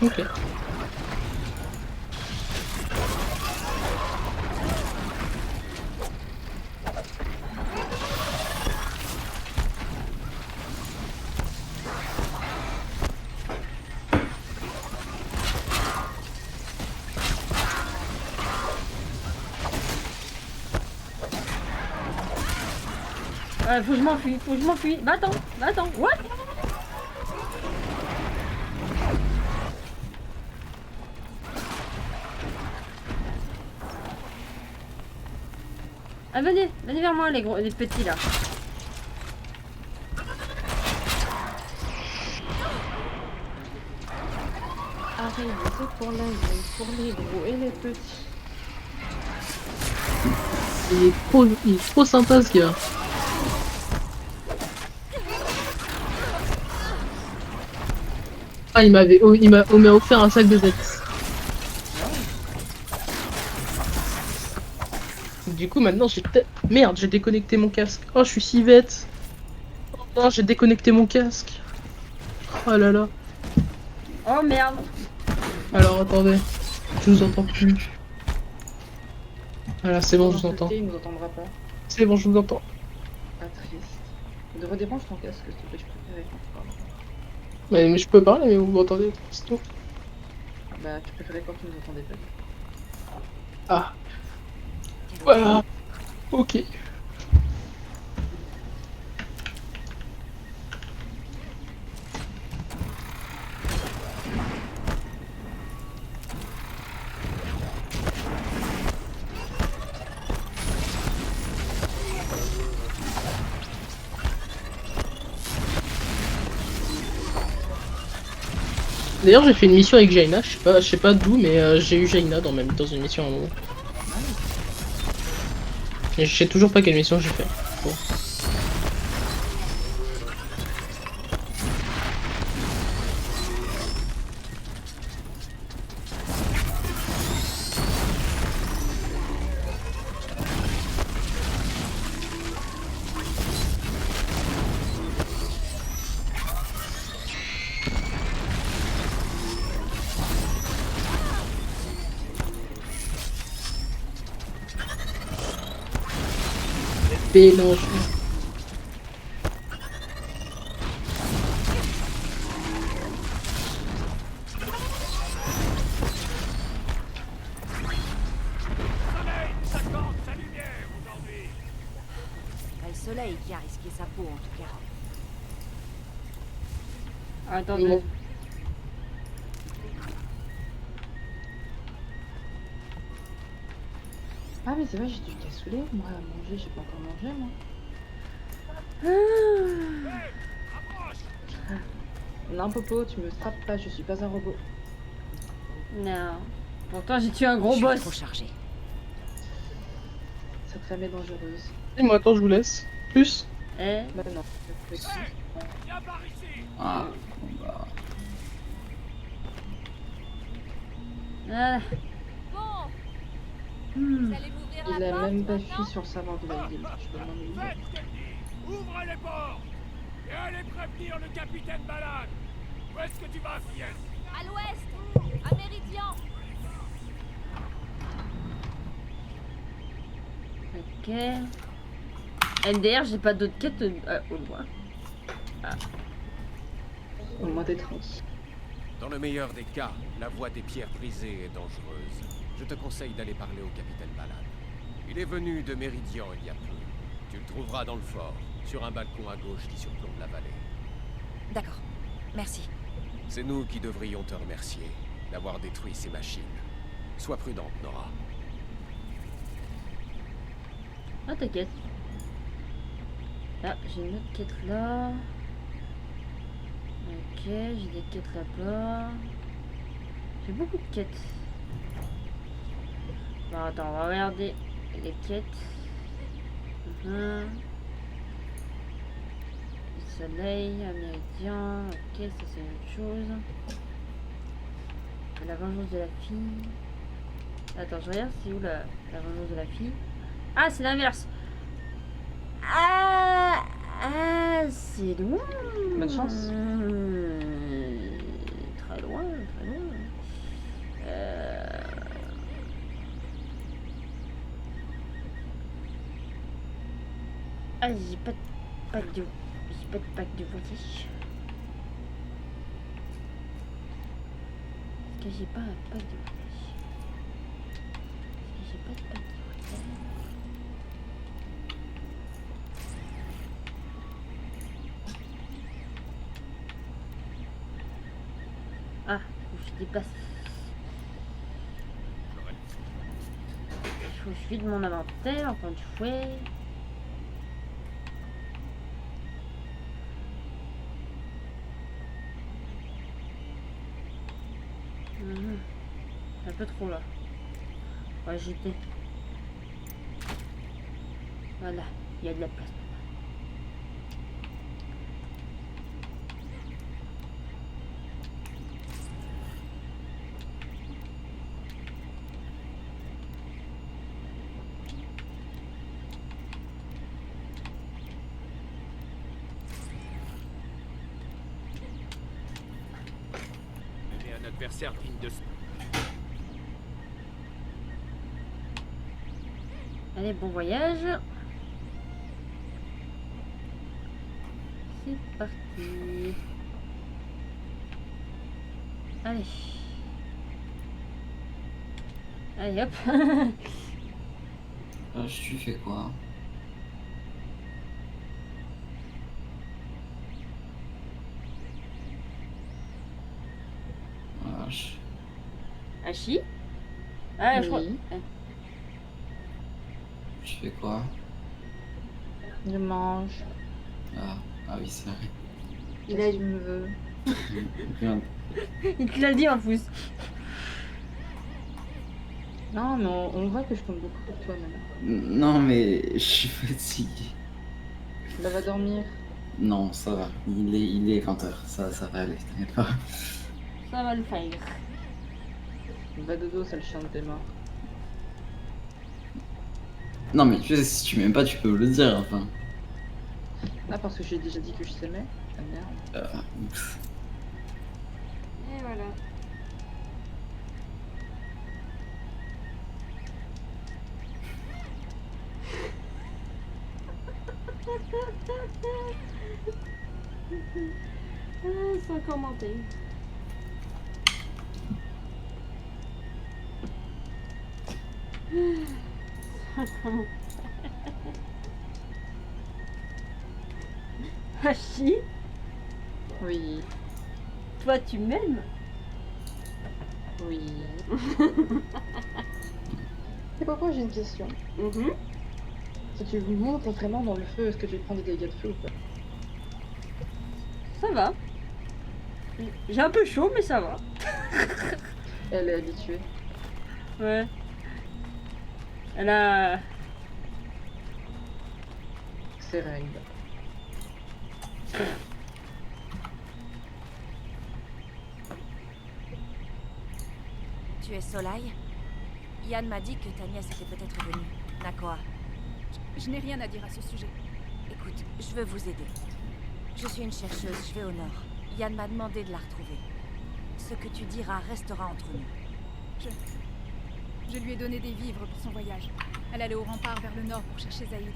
Ok. Faut que je m'enfuis. Va-t'en. What? Ah, venez vers moi, les petits là. Arrive, c'est pour la vie, pour les gros et les petits. Il est trop sympa ce gars. Ah, il m'a offert un sac de tête. Du coup, maintenant, merde, j'ai déconnecté mon casque. Oh, je suis si bête. Oh non, j'ai déconnecté mon casque. Oh là là. Oh merde. Alors, attendez. Je vous entends plus. Voilà, c'est bon, je vous entends. Il nous entendra pas. C'est bon, je vous entends. Ah, triste. De redébranche ton casque, s'il te plaît, je préférais quand tu parles. Mais je peux parler, mais vous m'entendez, c'est tout. Bah, tu préférais quand tu nous entendais pas. Ah. Voilà. Ok. D'ailleurs, j'ai fait une mission avec Jaina, je sais pas d'où, mais j'ai eu Jaina dans une mission à un moment. Et je sais toujours pas quelle mission j'ai fait. Bon. Bélange. Pas le soleil qui a risqué sa peau, en tout cas. Attendez. Bon. Ah mais c'est vrai, j'ai du cassoulet, moi à manger, j'ai pas encore mangé moi. Non Popo, tu me frappes pas, je suis pas un robot. Non. Pourtant, j'ai tué un Je gros suis boss. trop chargé. Cette femme est dangereuse. Et moi, attends, je vous laisse. Plus. Eh, Bah non. Ah, bon, bah. voilà. Hmm. Il a même pas fui sur le serveur de la ville. Je peux demander une fois. Ouvrez les portes et allez prévenir le capitaine Balade. Où est-ce que tu vas, fillette? À l'ouest, à Méridian. Ok. NDR, j'ai pas d'autres quêtes au loin. Au moins des trans. Dans le meilleur des cas, la voie des pierres brisées est dangereuse. Je te conseille d'aller parler au capitaine Balade. Il est venu de Méridian il y a peu. Tu le trouveras dans le fort, sur un balcon à gauche qui surplombe la vallée. D'accord. Merci. C'est nous qui devrions te remercier d'avoir détruit ces machines. Sois prudente, Nora. Ah, t'inquiète. Ah, j'ai une autre quête là. Ok, j'ai des quêtes là-bas. J'ai beaucoup de quêtes. Bon, attends, on va regarder les quêtes. Le soleil, américain. Ok, ça c'est autre chose. La vengeance de la fille. Attends, je regarde, c'est où la vengeance de la fille? Ah, c'est l'inverse. Ah, c'est loin. Bonne chance. Très loin, très loin. Ah, j'ai pas de pack de... J'ai pas de pack de voilier. Est-ce que j'ai pas un pack de voilier? Est-ce que j'ai pas de pack de voilier? Ah, faut que je dépasse. Il faut que je vide mon inventaire, encore une fois. C'est un peu trop là. On va jeter. Voilà, il y a de la place. Mais un adversaire digne de ce... Allez, bon voyage. C'est parti. Allez. Allez, hop. Tu fais quoi? Vache. Hachi. Ah, je crois. Oui. Tu fais quoi? Je mange. Ah oui, c'est vrai. Qu'est-ce que tu me veux? Bien. Il te l'a dit en plus. Non, mais on voit que je compte beaucoup pour toi maintenant. Non, mais je suis fatigué. Bah va dormir. Non, ça va. Il est 20h. Ça va aller, t'inquiète pas. Ça va le faire. Va dodo, sale chien de tes morts. Non, mais tu sais, si tu m'aimes pas, tu peux me le dire, enfin. Ah, parce que j'ai déjà dit que je t'aimais. Ah merde. Oups. Et voilà. Sans commenter. Sans commenter. Hachi, Oui, toi tu m'aimes? oui. Et pourquoi j'ai une question? Mhm. Si tu montes vraiment dans le feu, est-ce que tu prends des dégâts de feu ou pas? Ça va. J'ai un peu chaud, mais ça va. Elle est habituée. Ouais. Elle a... C'est Raid. Tu es Soleil? Yann m'a dit que ta nièce était peut-être venue. Nakoa. Je n'ai rien à dire à ce sujet. Écoute, je veux vous aider. Je suis une chercheuse, je vais au nord. Yann m'a demandé de la retrouver. Ce que tu diras restera entre nous. Je lui ai donné des vivres pour son voyage. Elle allait au rempart vers le nord pour chercher Zaïd.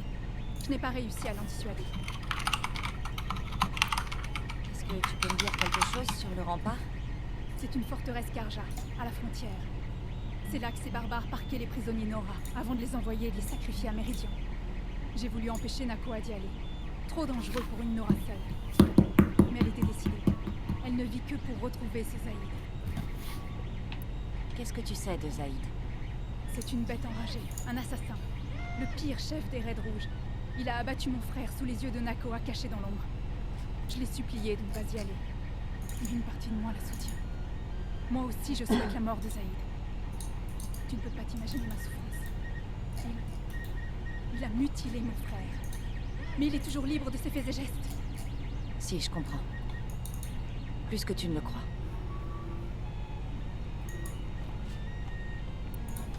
Je n'ai pas réussi à l'en dissuader. Est-ce que tu peux me dire quelque chose sur le rempart? C'est une forteresse Karja, à la frontière. C'est là que ces barbares parquaient les prisonniers Nora, avant de les envoyer et de les sacrifier à Méridian. J'ai voulu empêcher Nakoa d'y aller. Trop dangereux pour une Nora seule. Mais elle était décidée. Elle ne vit que pour retrouver ce Zaïd. Qu'est-ce que tu sais de Zaïd? C'est une bête enragée, un assassin. Le pire chef des Raids Rouges. Il a abattu mon frère sous les yeux de Nakoa caché dans l'ombre. Je l'ai supplié de ne pas y aller. Mais une partie de moi la soutient. Moi aussi, je souhaite la mort de Zaïd. Tu ne peux pas t'imaginer ma souffrance. Il a mutilé mon frère. Mais il est toujours libre de ses faits et gestes. Si, je comprends. Plus que tu ne le crois.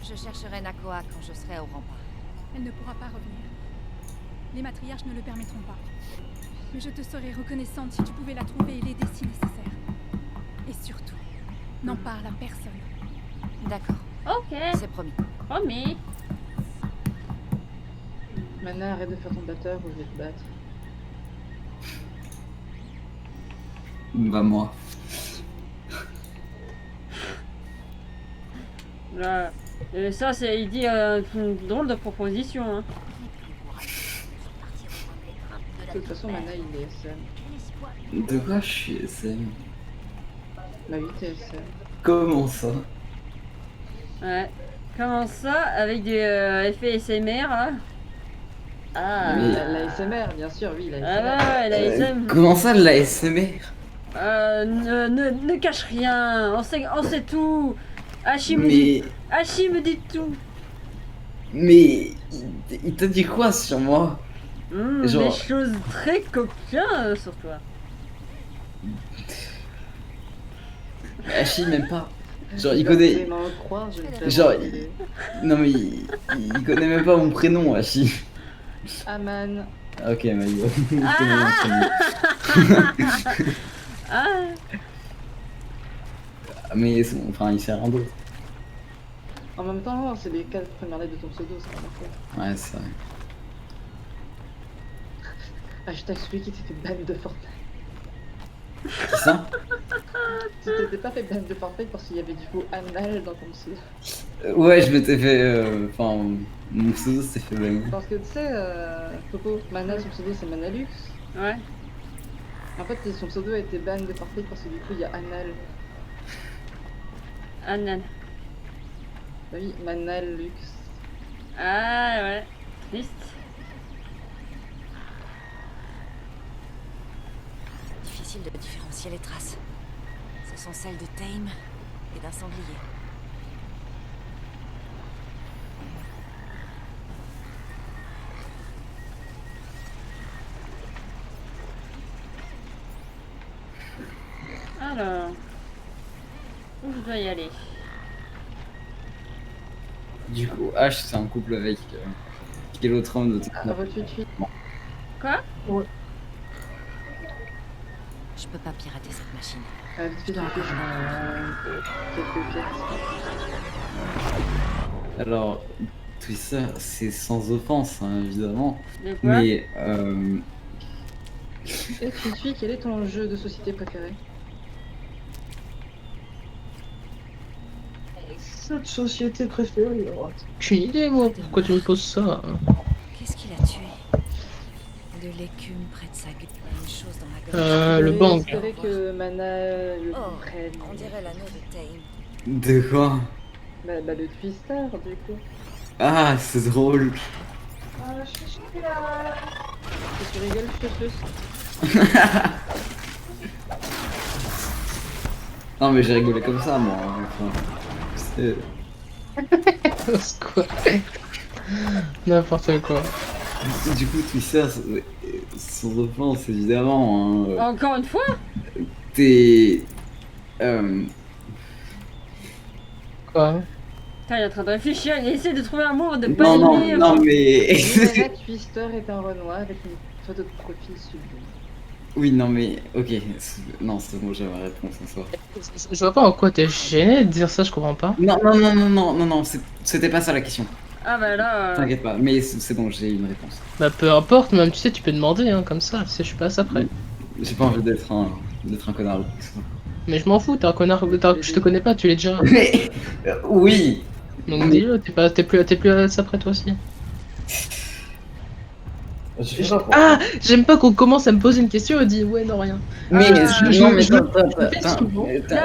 Je chercherai Nakoa quand je serai au rempart. Elle ne pourra pas revenir. Les matriarches ne le permettront pas. Mais je te serais reconnaissante si tu pouvais la trouver et l'aider si nécessaire. Et surtout, n'en parle à personne. D'accord, Ok, c'est promis. promis. Mana, arrête de faire ton batteur ou je vais te battre. Bah moi. Là, ça, c'est, il dit une drôle de proposition. Hein. De toute façon, Mana, il est SM. De quoi je suis SM? Bah oui, t'es SM. Comment ça? Ouais. Comment ça, avec des effets SMR là? Ah, Mais- La SMR, bien sûr, oui, la ah SMR. ouais, la SM. Comment ça, la SMR? Ne cache rien, on sait tout. Hachi me dit tout. Mais... Il t'a dit quoi sur moi? Genre- Des choses très coquines sur toi. Hachi même pas. Genre il Tu vas connaît... vraiment le croire, je vais te faire Genre, enculer. Non mais il connaît même pas mon prénom, Hachi. Aman. Ok, ma gueule. Ah, Mais enfin, il sait rien d'autre. En même temps, c'est les 4 premières lettres de ton pseudo, c'est pas mal fait. Ouais, c'est vrai. Hashtag celui qui t'est fait ban de Fortnite. C'est ça? Tu t'étais pas fait ban de Fortnite parce qu'il y avait du coup Anal dans ton pseudo. Ouais, je m'étais fait... Enfin, mon pseudo s'est fait bannir. Parce que tu sais, Coco, Mana, son pseudo c'est Manalux. ouais. En fait, son pseudo a été ban de Fortnite parce que du coup il y a Anal. Anan. Bah oui, Manalux. Ah ouais. Triste. Difficile de différencier les traces. Ce sont celles de Tame et d'un sanglier. Alors. Où je dois y aller? Du coup, H, c'est un couple avec... Quel autre homme de ton... Ah, votre tweet. Quoi? Je peux pas pirater cette machine. Vite fait, quelques pièces. Alors, Twister, c'est sans offense, hein, évidemment. De quoi? Mais Et tu suis, quel est ton jeu de société préféré? Cette société préférée. Aucune idée, moi. Pourquoi tu me poses ça? Qu'est-ce qu'il a tué? De l'écume près de sa gueule. Une chose dans la gueule. Le J'aurais bang. espéré que Mana le Oh, comprenne. on dirait l'anneau de Tame. de quoi? Bah, le Twister, du coup. Ah, c'est drôle. Si tu rigoles, je te suce. Non, mais j'ai rigolé comme ça, moi. Enfin, c'est- C'est quoi? N'importe quoi. Du coup, Twister, sans offense, évidemment. Hein, Encore une fois? t'es. Quoi? Putain, il est en train de réfléchir, il essaie de trouver un mot de pas Non, non, aimer. non, mais. Mana Twister est un Renoir avec une photo de profil sublime. Oui, non, mais. Ok. Non, c'est bon, j'ai ma réponse en soi. Je vois pas en quoi t'es gêné de dire ça, je comprends pas. Non, non, non, non, non, non, non, c'était pas ça la question. Ah bah là... T'inquiète pas, mais c'est bon, j'ai une réponse. Bah peu importe, même tu sais, tu peux demander, hein, comme ça, tu sais, je suis pas ça après. J'ai pas envie d'être un connard. Mais je m'en fous, t'es un connard, je te connais pas, tu l'es déjà. Mais. Oui! Donc dis-le, t'es plus à ça après toi aussi. Ah, j'aime pas qu'on commence à me poser une question et dire ouais, non, rien. Mais Ah, non, mais je-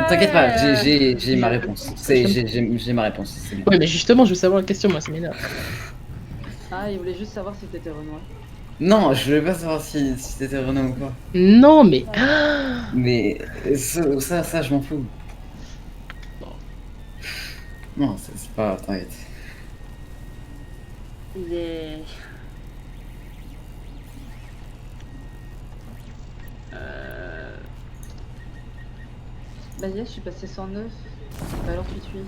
t'inquiète pas, j'ai ma Ouais. réponse. J'ai ma réponse. C'est bon. Ouais, mais justement, je veux savoir la question, moi, ça m'énerve. Ah, il voulait juste savoir si t'étais Renoir. Non, je voulais pas savoir si t'étais Renault ou pas. Non, mais. Mais ça, je m'en fous. Non, c'est pas. T'inquiète. Il est... Bah, yes, je suis passé 109. Bah, alors tu suis.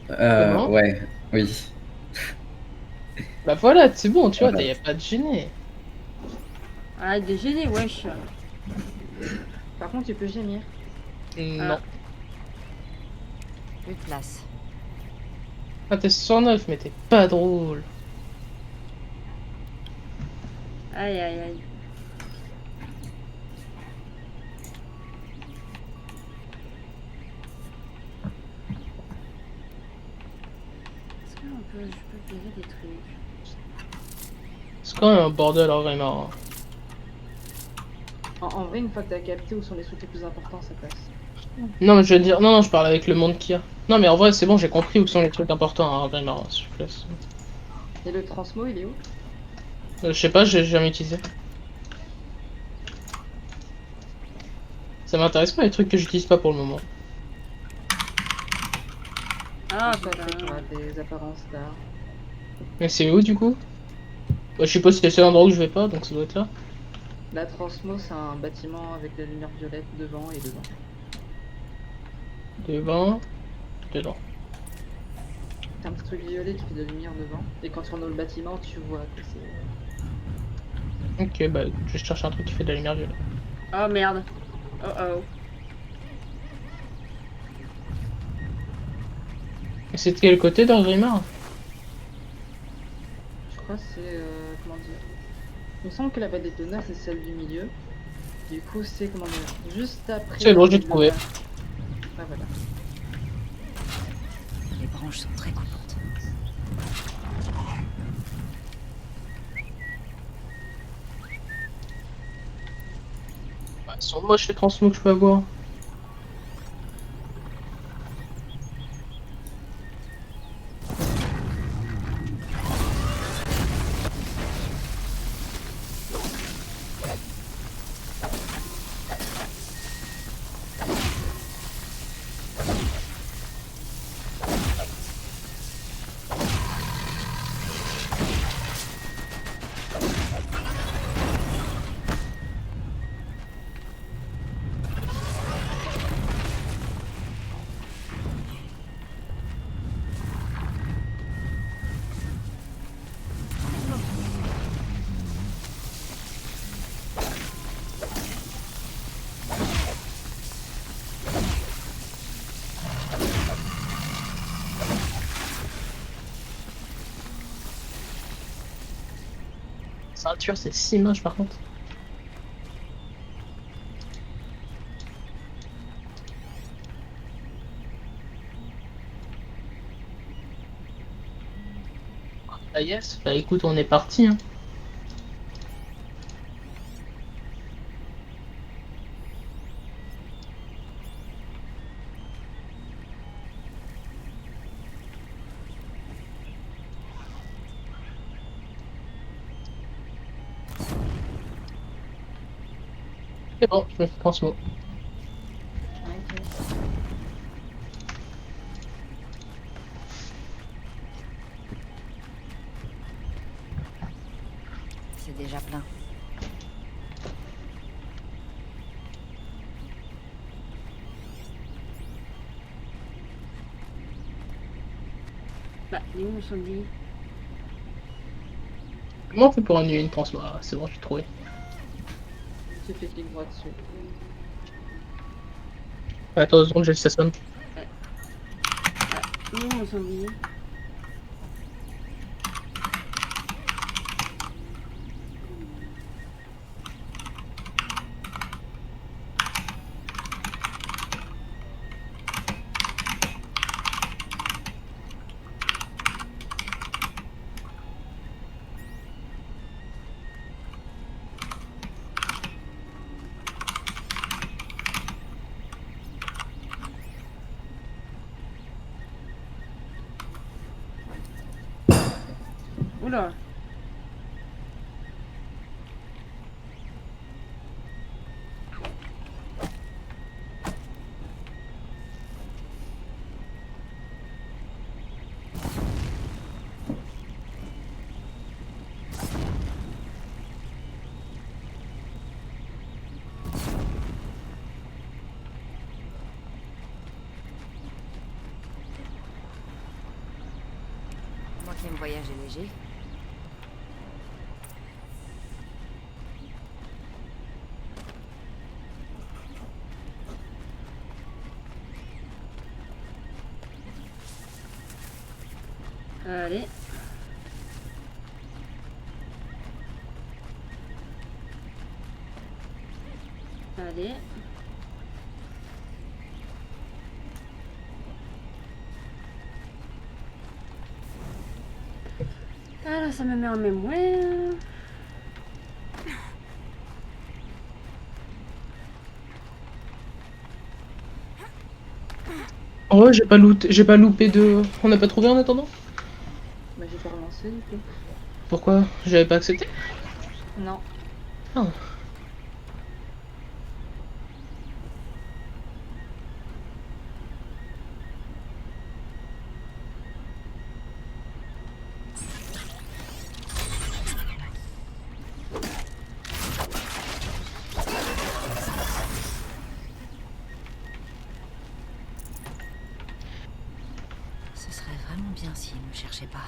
Comment Ouais, oui. Bah voilà, c'est bon, tu vois, y a pas de gêné. Ah, des gênés, wesh. Par contre, tu peux gémir. Non. Plus de place. Ah, t'es 109, mais t'es pas drôle. Aïe, aïe, aïe. Est-ce je peux virer des trucs? C'est quand même un bordel en vrai marrant. En vrai, une fois que t'as capté où sont les trucs les plus importants, ça passe. Non, mais je veux dire, non, je parle avec le monde qu'il y a. Non, mais en vrai, c'est bon, j'ai compris où sont les trucs importants en vrai marrant, s'il vous plaît. Et le transmo, il est où? Je sais pas, j'ai jamais utilisé. Ça m'intéresse pas les trucs que j'utilise pas pour le moment. Ah, Ça fait putain. quoi, des apparences d'art. Mais c'est où du coup? Bah, je suppose que c'est le seul endroit où je vais pas, donc ça doit être là. La transmo, c'est un bâtiment avec la lumière violette devant et devant. Devant. Dedans. T'as un petit truc violet qui fait de la lumière devant. Et quand tu rentres dans le bâtiment, tu vois que c'est... Ok, bah, je cherche un truc qui fait de la lumière violette. Oh merde. Oh oh. Et c'est de quel côté dans Grimard? Je crois que c'est... comment dire... Il me semble que la vallée d'honneur, c'est celle du milieu. Du coup, c'est comment dire... Juste après... C'est bon, j'ai trouvé. Ah voilà. Les branches sont très coupantes. Bah, ils sont moches les transmots que je peux avoir. Ceinture, c'est si moche par contre. Ah yes, bah écoute, on est parti. Hein. C'est bon, je me fais transmo. Ok. C'est déjà plein. Bah, il est où mon sanglier? Comment on fait pour annuler une transmo? Ah, c'est bon, j'ai trouvé. Tu fais clic droit dessus. Attends 2 secondes, j'ai le station. Il est où mon sanglier? Oula. Moi qui aime voyager léger. Allez. Allez. Ah là, ça me met en mémoire. Oh ouais, j'ai pas loupé de. On n'a pas trouvé en attendant? Bah, j'ai pas relancé du coup. Pourquoi? J'avais pas accepté? Non. Ah. Ce serait vraiment bien s'il ne me cherchait pas.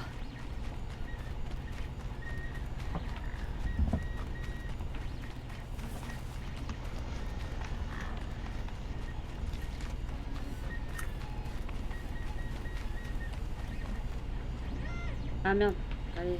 Ah merde. Allez.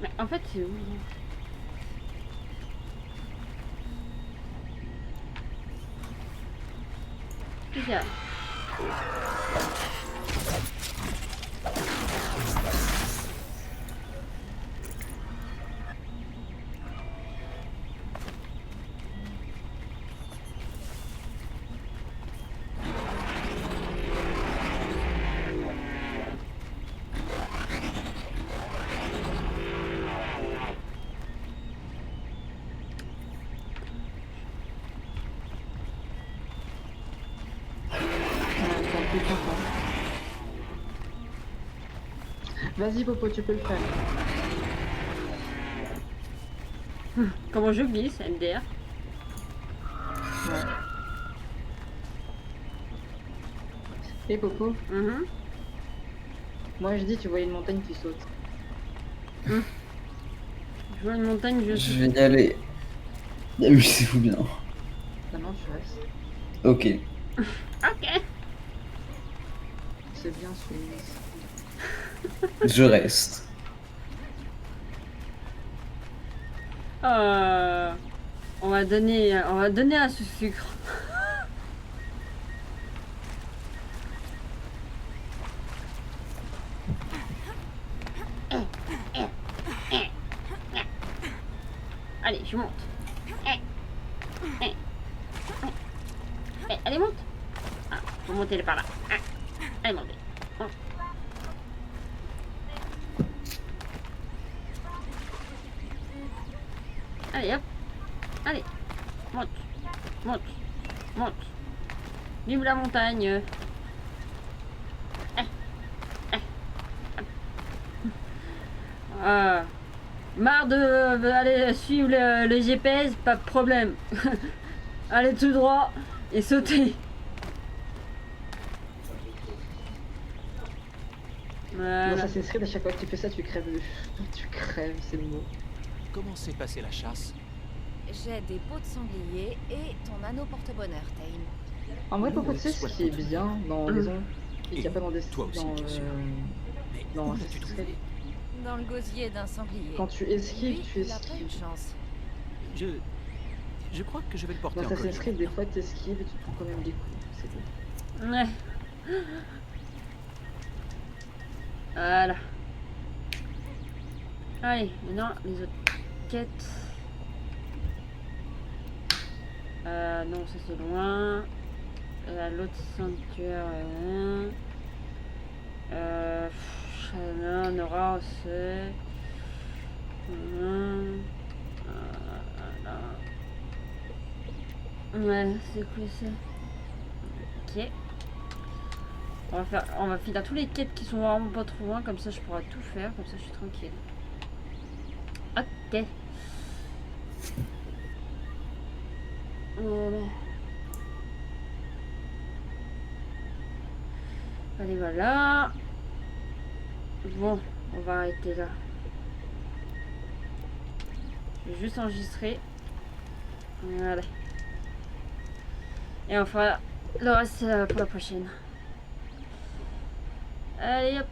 Mais en fait, c'est où? Qu'est-ce qu'il y a? Vas-y Popo, tu peux le faire. Comment je glisse, MDR. Et Popo, Mhm. moi je dis tu vois une montagne qui saute. Je vois une montagne, je Je suis. vais y aller. Amusez-vous bien. Ah non, tu restes. Ok. Ok. C'est bien Suisse. Je reste. On va donner à ce sucre. Allez, je monte. Allez, monte. Ah, faut monter par là. Allez, montez. Monte. Allez, hop. Allez. Monte. Monte. Monte. Vive la montagne. Marre d'aller suivre le GPS, pas de problème. Allez tout droit et sautez. Dans Voilà. Assassin's Creed, à chaque fois que tu fais ça, tu crèves tu crèves, c'est le mot. Comment s'est passée la chasse? J'ai des peaux de sanglier et ton anneau porte-bonheur, Tame. En vrai, Popo, tu sais ce qui est bien dans les ondes et qu'il n'y a pas dans des toi aussi, dans, bien sûr. Mais dans où l'as-tu Assassin's trouvé? Creed. Dans le gosier d'un sanglier. Quand tu esquives, Lui, tu il a pas eu de esquives. chance. Je crois que je vais le porter Dans en Assassin's collier. Creed, des fois, t'esquives et tu prends quand même des coups. C'est beau. Ouais. Voilà. Allez, maintenant les autres quêtes. Non, ça c'est loin. L'autre sanctuaire. Shannon, Nora aussi. Ouais, c'est quoi ça? Ok. On va finir tous les quêtes qui sont vraiment pas trop loin, comme ça je pourrai tout faire, comme ça je suis tranquille. Ok. Voilà. Allez, voilà. Bon, on va arrêter là. Je vais juste enregistrer. Voilà. Et on fera le reste pour la prochaine. Allez hop.